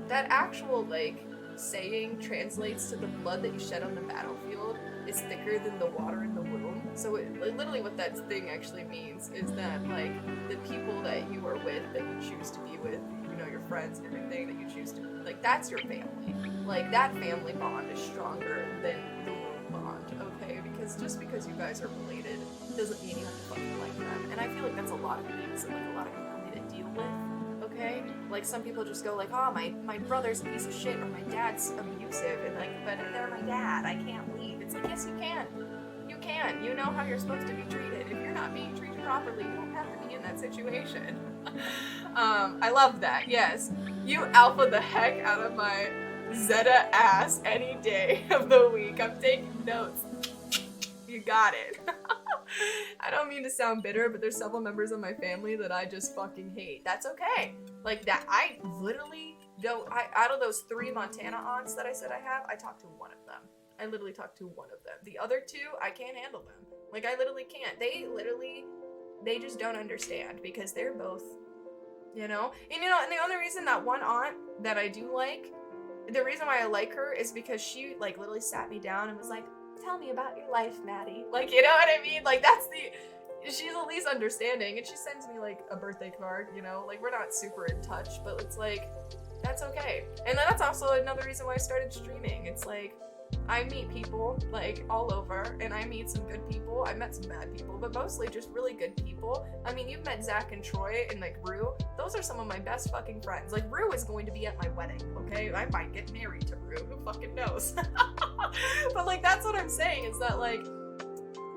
that actual, like, saying translates to the blood that you shed on the battlefield is thicker than the water in the womb. So literally what that thing actually means is that, like, the people that you are with, that you choose to be with, you know, your friends and everything that you choose to, like, that's your family. Like, that family bond is stronger than the womb bond, okay? Because just because you guys are related doesn't mean you have to fucking like them. And I feel like that's a lot of things that, like, a lot of people need to deal with, okay? Like, some people just go like, oh, my brother's a piece of shit, or my dad's abusive, and like, but they're my dad, I can't leave. It's like, yes, you can. You can. You know how you're supposed to be treated. If you're not being treated properly, you don't have to be in that situation. I love that, yes. You alpha the heck out of my Zeta ass any day of the week. I'm taking notes. You got it. I don't mean to sound bitter, but there's several members of my family that I just fucking hate. That's okay. Like, that, I literally don't, out of those 3 Montana aunts that I said I have, I talked to one of them. I literally talked to one of them. The other 2, I can't handle them. Like, I literally can't. They just don't understand because they're both, you know? And, you know, and the only reason that one aunt that I do like, the reason why I like her is because she, like, literally sat me down and was like, tell me about your life, Maddie. Like, you know what I mean? Like, she's at least understanding, and she sends me, like, a birthday card, you know? Like, we're not super in touch, but it's like, that's okay. And that's also another reason why I started streaming. It's like, I meet people, like, all over, and I meet some good people. I met some bad people, but mostly just really good people. I mean, you've met Zach and Troy and, like, Rue. Those are some of my best fucking friends. Like, Rue is going to be at my wedding, okay? I might get married to Rue. Who fucking knows? But, like, that's what I'm saying, is that, like,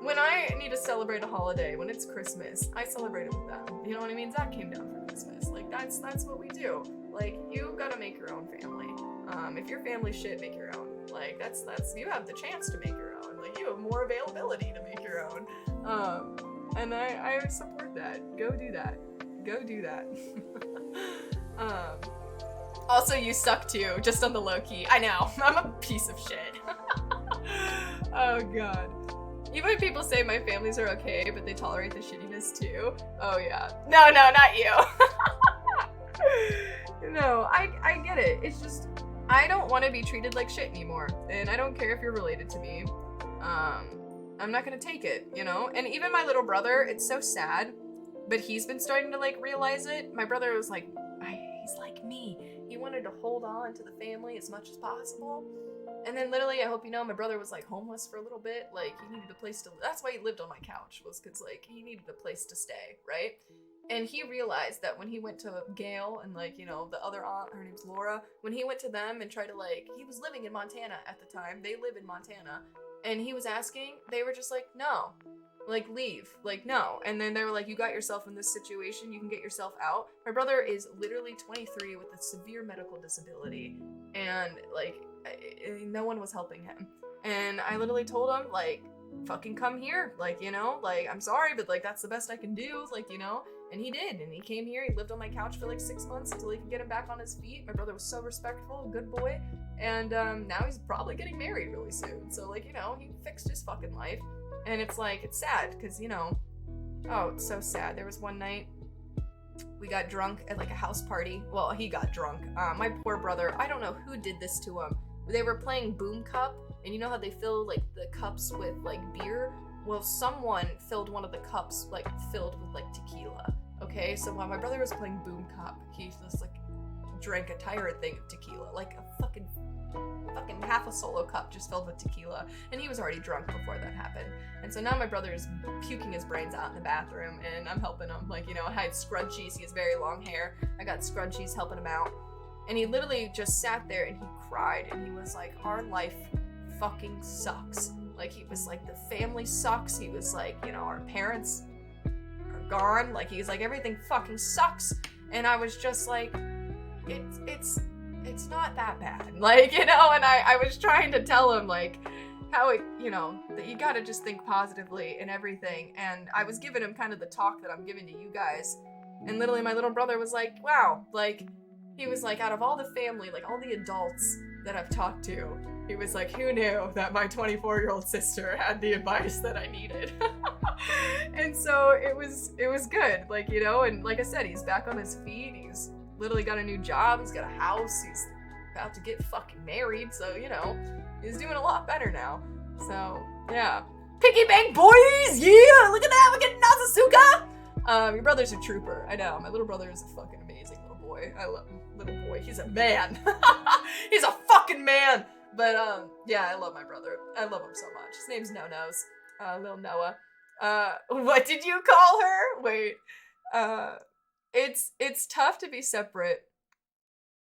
when I need to celebrate a holiday, when it's Christmas, I celebrate it with them. You know what I mean? Zach came down for Christmas. Like, that's what we do. Like, you gotta make your own family. If your family's shit, make your own. Like, that's you have the chance to make your own. Like, you have more availability to make your own. And I support that. Go do that. Go do that. Also, you suck too, just on the low key. I know, I'm a piece of shit. Oh god. Even when people say my families are okay, but they tolerate the shittiness too. Oh yeah. No, not you. No, I get it. It's just, I don't want to be treated like shit anymore. And I don't care if you're related to me. I'm not gonna take it, you know? And even my little brother, it's so sad, but he's been starting to, like, realize it. My brother was like, he's like me. He wanted to hold on to the family as much as possible. And then literally, I hope you know, my brother was, like, homeless for a little bit. Like, he needed a place to, that's why he lived on my couch, was because, like, he needed a place to stay, right? And he realized that when he went to Gail and, like, you know, the other aunt, her name's Laura, when he went to them and tried to, like, he was living in Montana at the time. They live in Montana. And he was asking, they were just like, no. Like, leave. Like, no. And then they were like, you got yourself in this situation, you can get yourself out. My brother is literally 23 with a severe medical disability, and, like, no one was helping him. And I literally told him, like, fucking come here. Like, you know, like, I'm sorry, but, like, that's the best I can do. Like, you know? And he did. And he came here. He lived on my couch for, like, 6 months until he could get him back on his feet. My brother was so respectful, good boy. And now he's probably getting married really soon. So, like, you know, he fixed his fucking life. And it's, like, it's sad because, you know, oh, it's so sad. There was one night we got drunk at, like, a house party. Well, he got drunk. My poor brother, I don't know who did this to him. They were playing Boom Cup. And you know how they fill, like, the cups with, like, beer? Well, someone filled one of the cups, like, filled with, like, tequila. Okay? So while my brother was playing Boom Cup, he just, like, drank a entire thing of tequila. Like, a fucking half a solo cup just filled with tequila. And he was already drunk before that happened. And so now my brother is puking his brains out in the bathroom, and I'm helping him. Like, you know, I had scrunchies. He has very long hair. I got scrunchies helping him out. And he literally just sat there and he cried. And he was like, our life fucking sucks. Like, he was like, the family sucks. He was like, you know, our parents are gone. Like, he's like, everything fucking sucks. And I was just like, it's not that bad. Like, you know, and I was trying to tell him, like, how it, you know, that you gotta just think positively and everything. And I was giving him kind of the talk that I'm giving to you guys. And literally my little brother was like, wow, like, he was like, out of all the family, like, all the adults that I've talked to, he was like, who knew that my 24-year-old sister had the advice that I needed? And so it was good, like, you know, and like I said, he's back on his feet. He's literally got a new job. He's got a house. He's about to get fucking married. So, you know, he's doing a lot better now. So, yeah. Piggy bank boys! Yeah! Look at that! We're getting Nazuka! Your brother's a trooper. I know. My little brother is a fucking amazing little boy. I love him. Little boy. He's a man. He's a fucking man! But, yeah, I love my brother. I love him so much. His name's No-Nose. Little Noah. What did you call her? Wait. It's tough to be separate.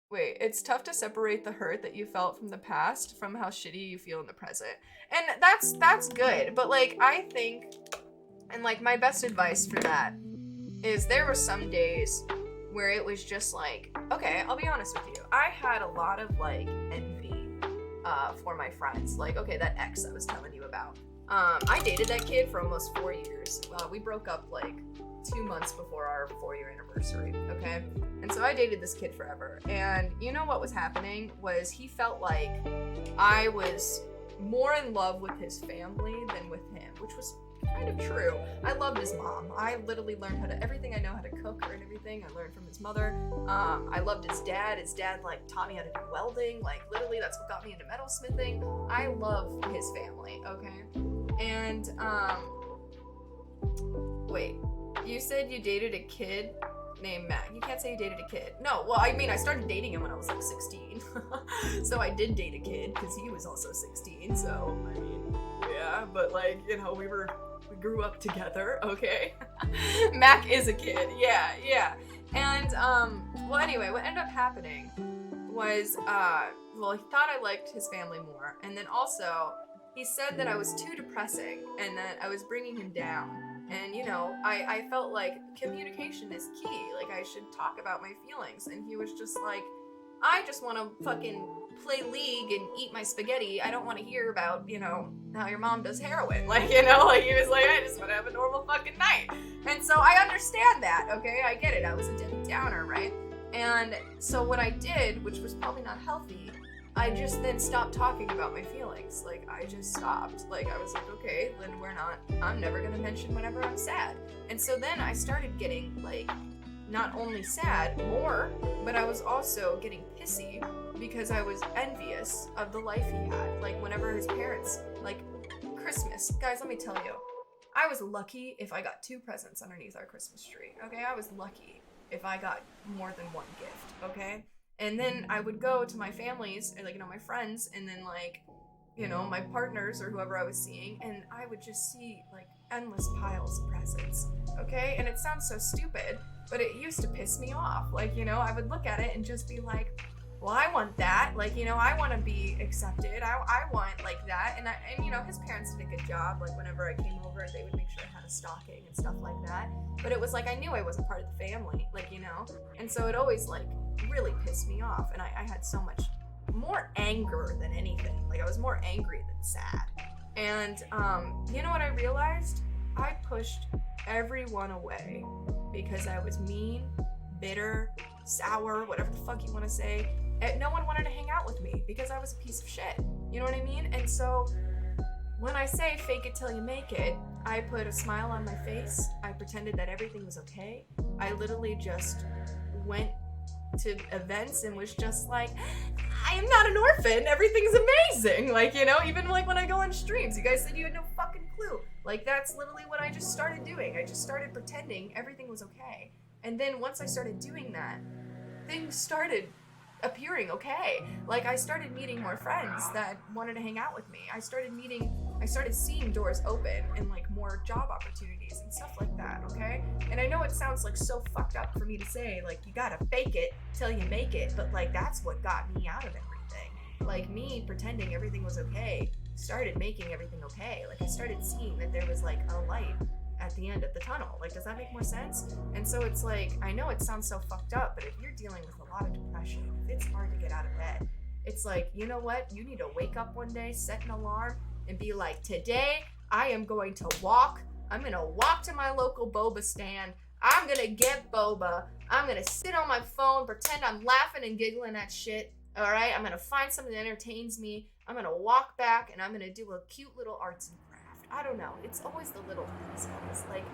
Wait, it's tough to separate the hurt that you felt from the past from how shitty you feel in the present. And that's good. But, like, I think, and, like, my best advice for that is there were some days where it was just like, okay, I'll be honest with you. I had a lot of, like, envy for my friends. Like, okay, that ex I was telling you about. I dated that kid for almost 4 years. We broke up, like, 2 months before our 4-year anniversary, okay? And so I dated this kid forever. And you know what was happening was he felt like I was more in love with his family than with him, which was kind of true. I loved his mom. I literally learned everything I know how to cook and everything, I learned from his mother. I loved his dad. His dad, like, taught me how to do welding. Like, literally, that's what got me into metalsmithing. I love his family, okay? And, wait. You said you dated a kid named Matt. You can't say you dated a kid. No, well, I mean, I started dating him when I was, like, 16. So I did date a kid, because he was also 16, so, I mean, yeah, but, like, you know, we grew up together, okay? Mac is a kid, yeah. And, well, anyway, what ended up happening was, well, he thought I liked his family more, and then also, he said that I was too depressing, and that I was bringing him down. And, you know, I felt like communication is key. Like, I should talk about my feelings. And he was just like, I just want to fucking play League and eat my spaghetti. I don't want to hear about, you know, how your mom does heroin. Like, you know, like, he was like, I just want to have a normal fucking night. And so I understand that, okay? I get it. I was a Debbie Downer, right? And so what I did, which was probably not healthy, I just then stopped talking about my feelings. Like, I just stopped. Like, I was like, okay, then I'm never gonna mention whenever I'm sad. And so then I started getting, like, not only sad, more, but I was also getting pissy because I was envious of the life he had. Like, whenever his parents, like, Christmas. Guys, let me tell you, I was lucky if I got 2 presents underneath our Christmas tree, okay? I was lucky if I got more than 1 gift, okay? And then I would go to my families, or, like, you know, my friends, and then, like, you know, my partners or whoever I was seeing, and I would just see, like, endless piles of presents, okay? And it sounds so stupid, but it used to piss me off. Like, you know, I would look at it and just be like, well, I want that. Like, you know, I want to be accepted. I want like that. And you know, his parents did a good job. Like, whenever I came over, they would make sure I had a stocking and stuff like that. But it was like, I knew I wasn't part of the family, like, you know? And so it always like really pissed me off. And I had so much more anger than anything. Like, I was more angry than sad. And you know what I realized? I pushed everyone away because I was mean, bitter, sour, whatever the fuck you want to say. And no one wanted to hang out with me because I was a piece of shit. You know what I mean? And so when I say fake it till you make it, I put a smile on my face. I pretended that everything was okay. I literally just went to events and was just like, I am not an orphan. Everything's amazing. Like, you know, even like when I go on streams, you guys said you had no fucking clue. Like, that's literally what I just started doing. I just started pretending everything was okay. And then once I started doing that, things started appearing okay. Like, I started meeting more friends that wanted to hang out with me. I started seeing doors open and like more job opportunities and stuff like that, okay? And I know it sounds like so fucked up for me to say, like, you gotta fake it till you make it, but like, that's what got me out of everything. Like, me pretending everything was okay started making everything okay. Like, I started seeing that there was like a light at the end of the tunnel. Like, does that make more sense? And so it's like, I know it sounds so fucked up, but if you're dealing with a lot of depression, if it's hard to get out of bed, it's like, you know what? You need to wake up one day, set an alarm, and be like, today I am going to walk. I'm going to walk to my local boba stand. I'm going to get boba. I'm going to sit on my phone, pretend I'm laughing and giggling at shit. All right? I'm going to find something that entertains me. I'm going to walk back and I'm going to do a cute little arts and craft. I don't know. It's always the little things, guys. Like,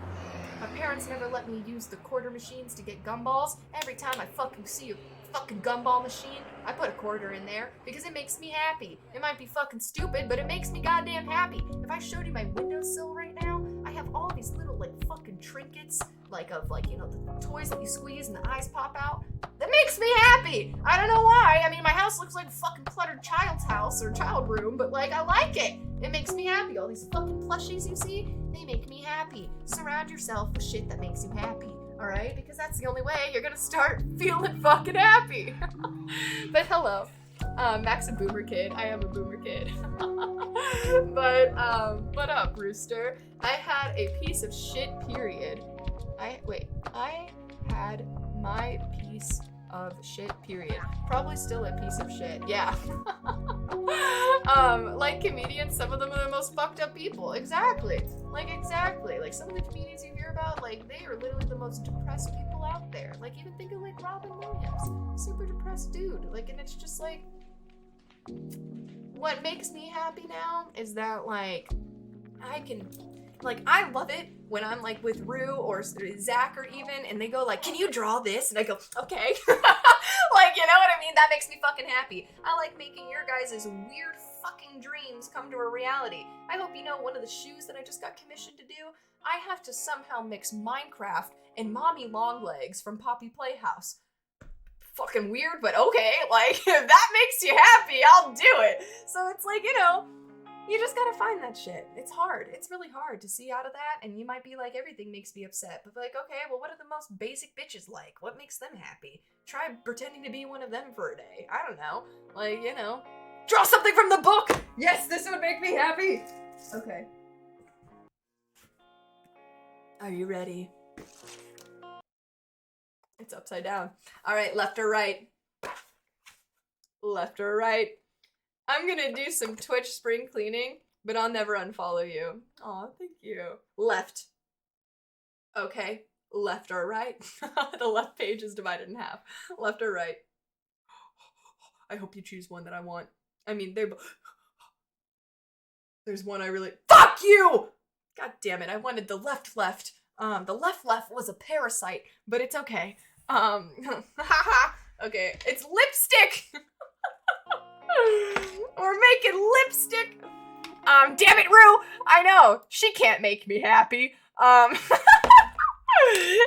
my parents never let me use the quarter machines to get gumballs. Every time I fucking see a fucking gumball machine, I put a quarter in there because it makes me happy. It might be fucking stupid, but it makes me goddamn happy. If I showed you my windowsill right now, I have all these little like fucking trinkets, like of like, you know, the toys that you squeeze and the eyes pop out. That makes me happy. I don't know why. I mean, my house looks like a fucking cluttered child's house or child room, but like, I like it. It makes me happy. All these fucking plushies you see, they make me happy. Surround yourself with shit that makes you happy. All right, because that's the only way you're gonna start feeling fucking happy. But hello, Mac's a boomer kid. I am a boomer kid. But what up, Rooster? I had a piece of shit period. I had my piece of shit period. Probably still a piece of shit. Yeah. Like comedians, some of them are the most fucked up people. Exactly. Like some of the comedians you hear about, like, they are literally the most depressed people out there. Like, even think of like Robin Williams, super depressed dude. Like, and it's just like, what makes me happy now is that like I love it when I'm like with Rue or Zach or even, and they go like, can you draw this? And I go, okay. Like, you know what I mean? That makes me fucking happy. I like making your guys' weird fucking dreams come to a reality. I hope you know one of the shoes that I just got commissioned to do, I have to somehow mix Minecraft and Mommy Longlegs from Poppy Playhouse. Fucking weird, but okay. Like, if that makes you happy, I'll do it. So it's like, you know, you just gotta find that shit. It's hard. It's really hard to see out of that, and you might be like, everything makes me upset. But like, okay, well, what are the most basic bitches like? What makes them happy? Try pretending to be one of them for a day. I don't know. Like, you know, draw something from the book! Yes, this would make me happy! Okay. Are you ready? It's upside down. All right, left or right? Left or right? I'm gonna do some Twitch spring cleaning, but I'll never unfollow you. Aw, thank you. Left. Okay. Left or right? The left page is divided in half. Left or right? I hope you choose one that I want. I mean, there's one I really— Fuck you! God damn it, I wanted the left. The left was a parasite, but it's okay. Okay, it's lipstick! We're making lipstick. Damn it, Rue! I know, she can't make me happy.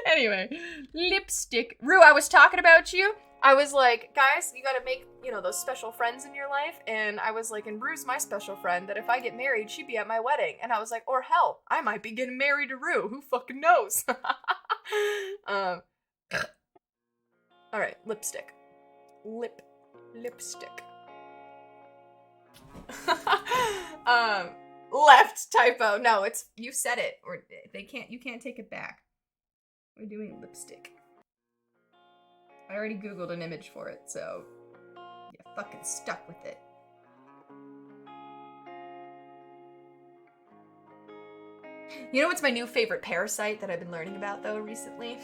Anyway, lipstick. Rue, I was talking about you. I was like, guys, you gotta make, you know, those special friends in your life. And I was like, and Rue's my special friend, that if I get married, she'd be at my wedding. And I was like, or hell, I might be getting married to Rue. Who fucking knows? Alright, lipstick. Lipstick. Left typo. No, it's, you said it, or you can't take it back. We're doing lipstick. I already Googled an image for it, so you're fucking stuck with it. You know what's my new favorite parasite that I've been learning about, though, recently?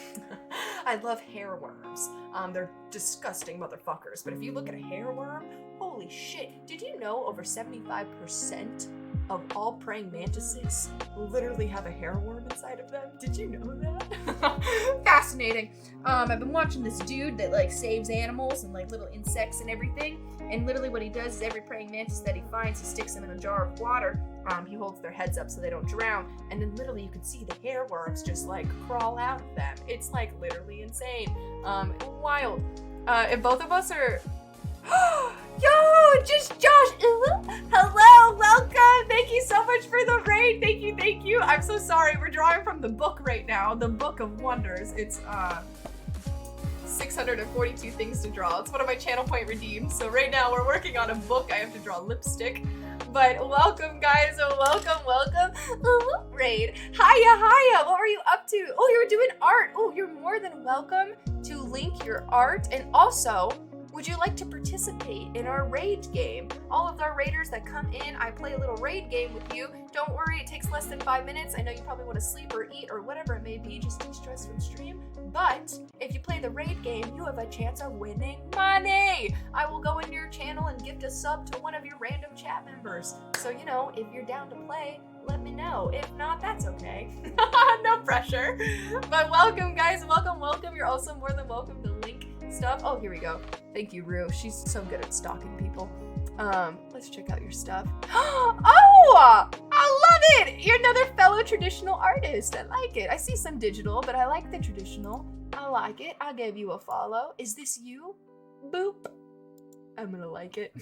I love hair worms. They're disgusting motherfuckers, but if you look at a hair worm, holy shit. Did you know over 75% of all praying mantises literally have a hair worm inside of them? Did you know that? Fascinating. I've been watching this dude that like saves animals and like little insects and everything, and literally what he does is every praying mantis that he finds, he sticks them in a jar of water. He holds their heads up so they don't drown, and then literally you can see the hair worms just like crawl out of them. It's like literally insane. Wild. And both of us are yo, just Josh. Hello, welcome. Thank you so much for the raid. Thank you. I'm so sorry. We're drawing from the book right now, the Book of Wonders. It's 642 things to draw. It's one of my channel point redeems. So right now we're working on a book. I have to draw lipstick. But welcome, guys. Welcome. Raid. Hiya. What were you up to? Oh, you were doing art. Oh, you're more than welcome to link your art. And also, would you like to participate in our raid game? All of our raiders that come in, I play a little raid game with you. Don't worry, it takes less than 5 minutes. I know you probably want to sleep or eat or whatever it may be, just de-stress from stream. But if you play the raid game, you have a chance of winning money. I will go into your channel and gift a sub to one of your random chat members. So, you know, if you're down to play, let me know. If not, that's okay. No pressure. But welcome, guys. Welcome. You're also more than welcome to link stuff. Oh, here we go. Thank you, Rue. She's so good at stalking people. Let's check out your stuff. Oh, I love it. You're another fellow traditional artist. I like it. I see some digital, but I like the traditional. I like it. I gave you a follow. Is this you? Boop. I'm gonna like it.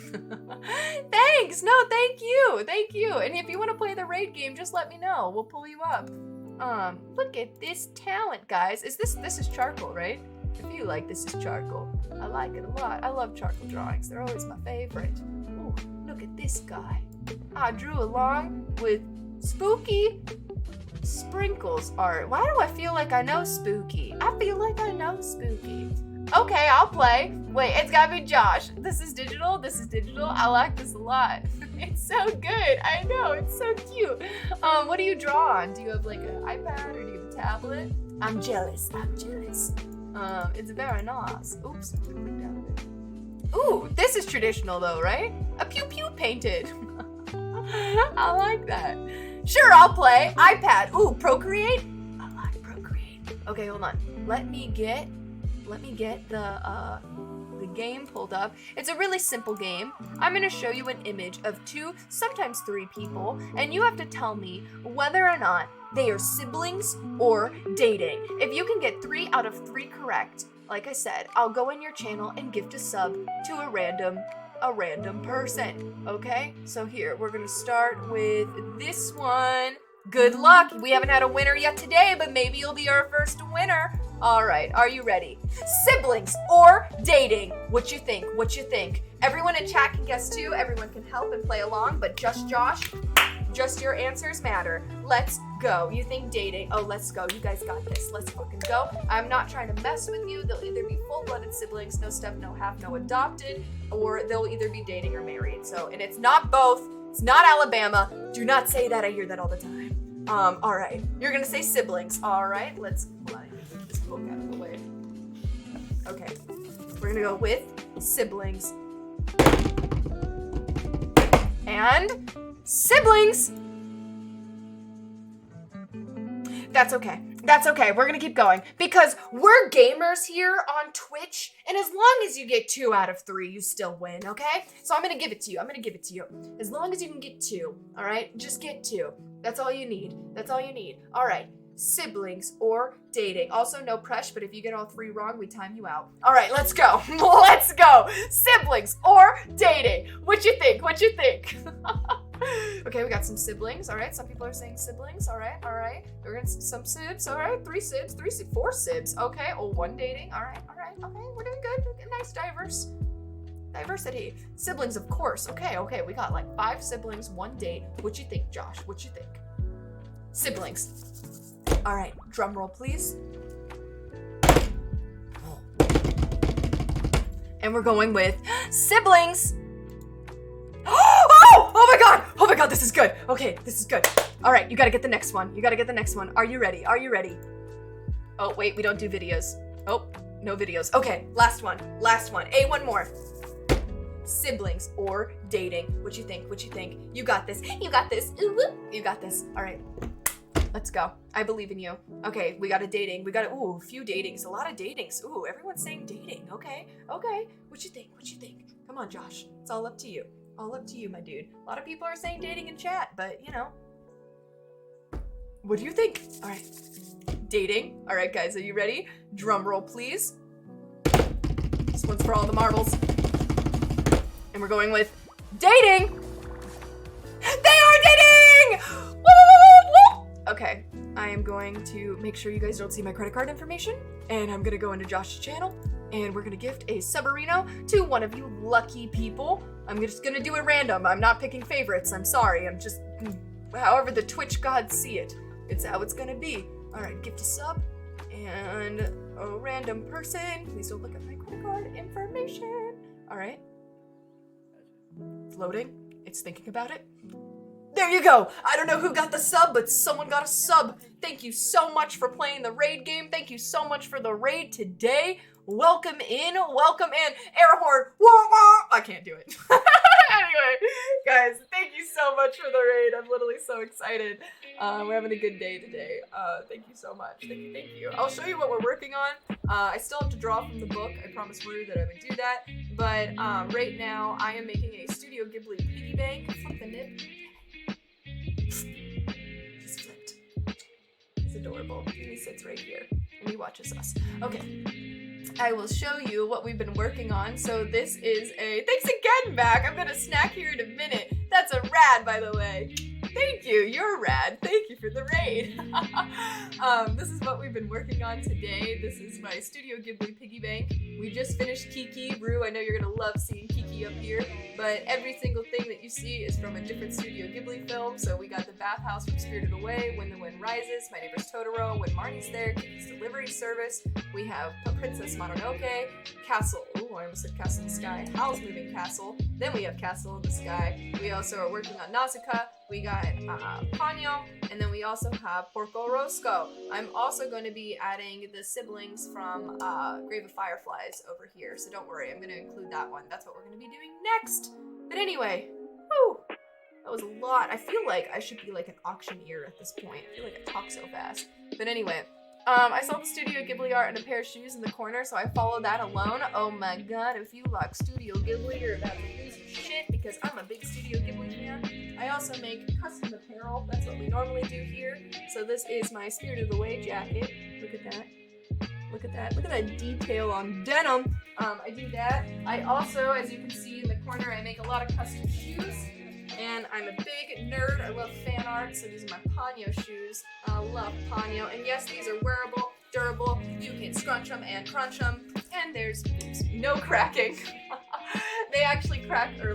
Thanks. No, thank you. And if you want to play the raid game, just let me know. We'll pull you up. Look at this talent, guys. This is charcoal, right? I feel like this is charcoal. I like it a lot. I love charcoal drawings. They're always my favorite. Ooh, look at this guy. I drew along with Spooky Sprinkles art. Why do I feel like I know Spooky? I feel like I know Spooky. Okay, I'll play. Wait, it's gotta be Josh. This is digital. I like this a lot. It's so good. I know, it's so cute. What do you draw on? Do you have like an iPad or do you have a tablet? I'm jealous. It's very nice. Oops. Ooh, this is traditional though, right? A pew-pew painted. I like that. Sure, I'll play. iPad. Ooh, Procreate? I like Procreate. Okay, hold on. Let me get the game pulled up. It's a really simple game. I'm gonna show you an image of 2, sometimes 3 people, and you have to tell me whether or not they are siblings or dating. If you can get 3 out of 3 correct, like I said, I'll go in your channel and gift a sub to a random person, okay? So here, we're gonna start with this one. Good luck. We haven't had a winner yet today, but maybe you'll be our first winner. All right, are you ready? Siblings or dating? What you think? Everyone in chat can guess too. Everyone can help and play along, but just Josh, just your answers matter. Let's go. You think dating? Oh, let's go. You guys got this. Let's fucking go. I'm not trying to mess with you. They'll either be full-blooded siblings, no step, no half, no adopted, or they'll either be dating or married. So, and it's not both. It's not Alabama. Do not say that. I hear that all the time. All right. You're gonna say siblings. All right. Let's get this book out of the way. Okay. We're gonna go with siblings. And siblings. That's okay. We're gonna keep going because we're gamers here on Twitch, and as long as you get 2 out of 3, you still win, okay? So I'm gonna give it to you. As long as you can get 2, all right? Just get 2. That's all you need. All right. Siblings or dating. Also, no pressure, but if you get all 3 wrong, we time you out. All right, let's go. Siblings or dating. What you think? Okay, we got some siblings. All right, some people are saying siblings. All right. We're gonna some sibs. All right, 3 sibs, 4 sibs. Okay, 1 dating. All right. Okay, we're doing good. Nice, diverse. Diversity. Siblings, of course. Okay, we got like 5 siblings, 1 date. What you think, Josh? What you think? Siblings. All right, drum roll, please. And we're going with siblings. Oh my god, this is good. Okay, this is good. All right, you gotta get the next one. Are you ready? Oh, wait, we don't do videos. Oh, no videos. Okay, last one. One more. Siblings or dating. What you think? You got this. Ooh, woo. You got this. All right, let's go. I believe in you. Okay, we got a dating. A few datings. A lot of datings. Ooh, everyone's saying dating. Okay. What you think? Come on, Josh. It's all up to you. My dude. A lot of people are saying dating in chat, but you know. What do you think? All right. Dating. All right, guys, are you ready? Drum roll, please. This one's for all the marbles. And we're going with dating. They are dating! Woo! Okay, I am going to make sure you guys don't see my credit card information, and I'm gonna go into Josh's channel, and we're gonna gift a Subarino to one of you lucky people. I'm just gonna do it random. I'm not picking favorites. I'm sorry. I'm just, however the Twitch gods see it. It's how it's gonna be. All right, gift a sub, and a random person. Please don't look at my credit card information. All right. It's loading. It's thinking about it. There you go. I don't know who got the sub, but someone got a sub. Thank you so much for playing the raid game. Thank you so much for the raid today. Welcome in. Air horn. Wah, wah. I can't do it. Anyway, guys, thank you so much for the raid. I'm literally so excited. We're having a good day today. Thank you so much. Thank you. I'll show you what we're working on. I still have to draw from the book. I promised Rue that I would do that. But right now, I am making a Studio Ghibli piggy bank. Flip the nib. He's flipped. He's adorable. He sits right here and he watches us. Okay. I will show you what we've been working on. So this is a, thanks again, MacK. I'm gonna snack here in a minute. That's a rad, by the way. Thank you, you're rad. Thank you for the raid. This is what we've been working on today. This is my Studio Ghibli piggy bank. We just finished Kiki. Rue, I know you're gonna love seeing Kiki up here, but every single thing that you see is from a different Studio Ghibli film. So we got the bathhouse from Spirited Away, When the Wind Rises, My Neighbor's Totoro, When Marnie's There, Kiki's Delivery Service. We have Princess Mononoke, Castle, ooh, I almost said Castle in the Sky, Howl's Moving Castle. Then we have Castle in the Sky. We also are working on Nausicaa. We got Ponyo, and then we also have Porco Rosco. I'm also going to be adding the siblings from Grave of Fireflies over here, so don't worry, I'm going to include that one. That's what we're going to be doing next. But anyway, whew, that was a lot. I feel like I should be like an auctioneer at this point. I feel like I talk so fast. But anyway, I saw the Studio Ghibli art and a pair of shoes in the corner, so I followed that alone. Oh my god, if you like Studio Ghibli, you're about to lose your shit, because I'm a big Studio Ghibli fan. I also make custom apparel. That's what we normally do here. So this is my Spirited Away jacket. Look at that. Look at that. Look at that detail on denim. I do that. I also, as you can see in the corner, I make a lot of custom shoes. And I'm a big nerd. I love fan art, so these are my Ponyo shoes. I love Ponyo. And yes, these are wearable, durable. You can scrunch them and crunch them. And there's no cracking. They actually crack or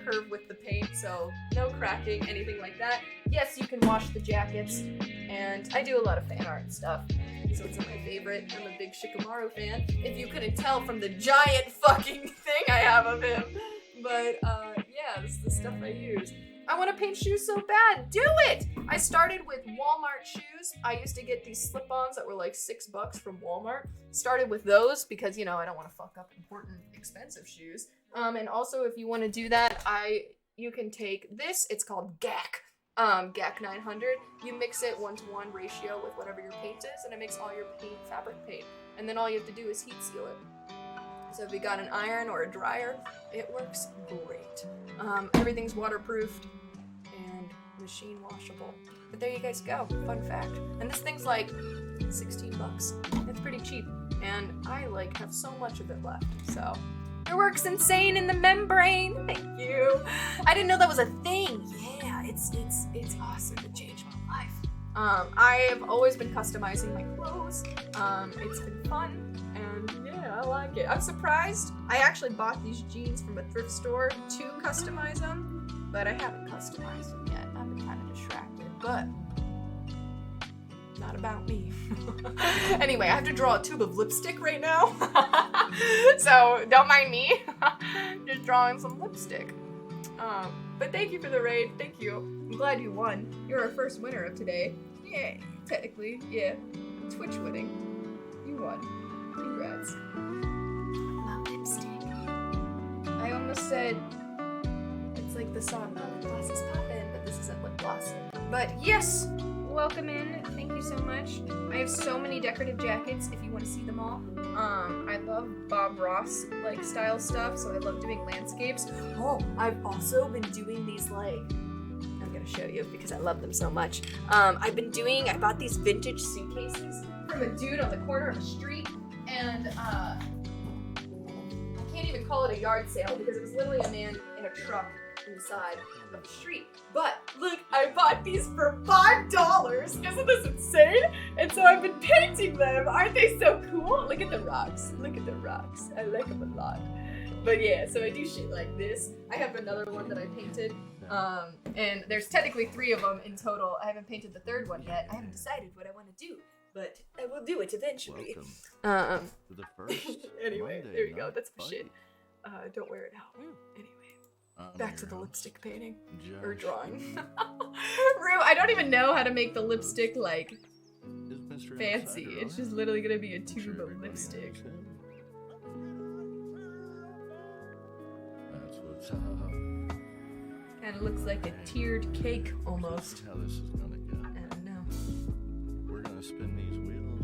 curve with the paint, so no cracking, anything like that. Yes, you can wash the jackets. And I do a lot of fan art and stuff. These ones are my favorite. I'm a big Shikamaru fan. If you couldn't tell from the giant fucking thing I have of him. But, yeah, this is the stuff I use. I want to paint shoes so bad. Do it! I started with Walmart shoes. I used to get these slip-ons that were like $6 from Walmart. Started with those because, I don't want to fuck up important, expensive shoes. And also, if you want to do that, you can take this. It's called GAC. GAC 900. You mix it 1-to-1 ratio with whatever your paint is, and it makes all your fabric paint. And then all you have to do is heat seal it. So if you got an iron or a dryer, it works great. Everything's waterproofed and machine washable. But there you guys go, fun fact. And this thing's like $16. It's pretty cheap. And I have so much of it left, so. It works insane in the membrane, thank you. I didn't know that was a thing. Yeah, it's awesome, it changed my life. I have always been customizing my clothes. It's been fun, and yeah. I like it. I'm surprised. I actually bought these jeans from a thrift store to customize them, but I haven't customized them yet. I've been kind of distracted, but not about me. Anyway, I have to draw a tube of lipstick right now, so don't mind me. Just drawing some lipstick. But thank you for the raid. Thank you. I'm glad you won. You're our first winner of today. Yeah, technically, yeah. Twitch winning. You won. Congrats. My lipstick. I almost said it's like the song Lip Gloss is poppin', but this isn't lip gloss. But yes, welcome in. Thank you so much. I have so many decorative jackets if you want to see them all. I love Bob Ross like style stuff, so I love doing landscapes. Oh, I've also been doing these like, I'm gonna show you because I love them so much. I bought these vintage suitcases from a dude on the corner of a street, and I can't even call it a yard sale because it was literally a man in a truck inside of the street. But look, I bought these for $5. Isn't this insane? And so I've been painting them. Aren't they so cool? Look at the rocks. Look at the rocks. I like them a lot. But yeah, so I do shit like this. I have another one that I painted. And there's technically 3 of them in total. I haven't painted the 3rd one yet. I haven't decided what I want to do, but I will do it eventually. Welcome to the first Anyway, Monday there you go. night That's my fight. shit. Don't wear it out. Anyway. I'm Back your to the host, lipstick painting. Josh. Or drawing. Rue, I don't even know how to make the lipstick, like, Is Mr. fancy. Outsider It's on? just literally gonna be a I'm tube sure of everybody lipstick. knows him. That's what's up. Kinda looks like a tiered cake, almost. This is how this is gonna go. I don't know. We're gonna spin these wheels.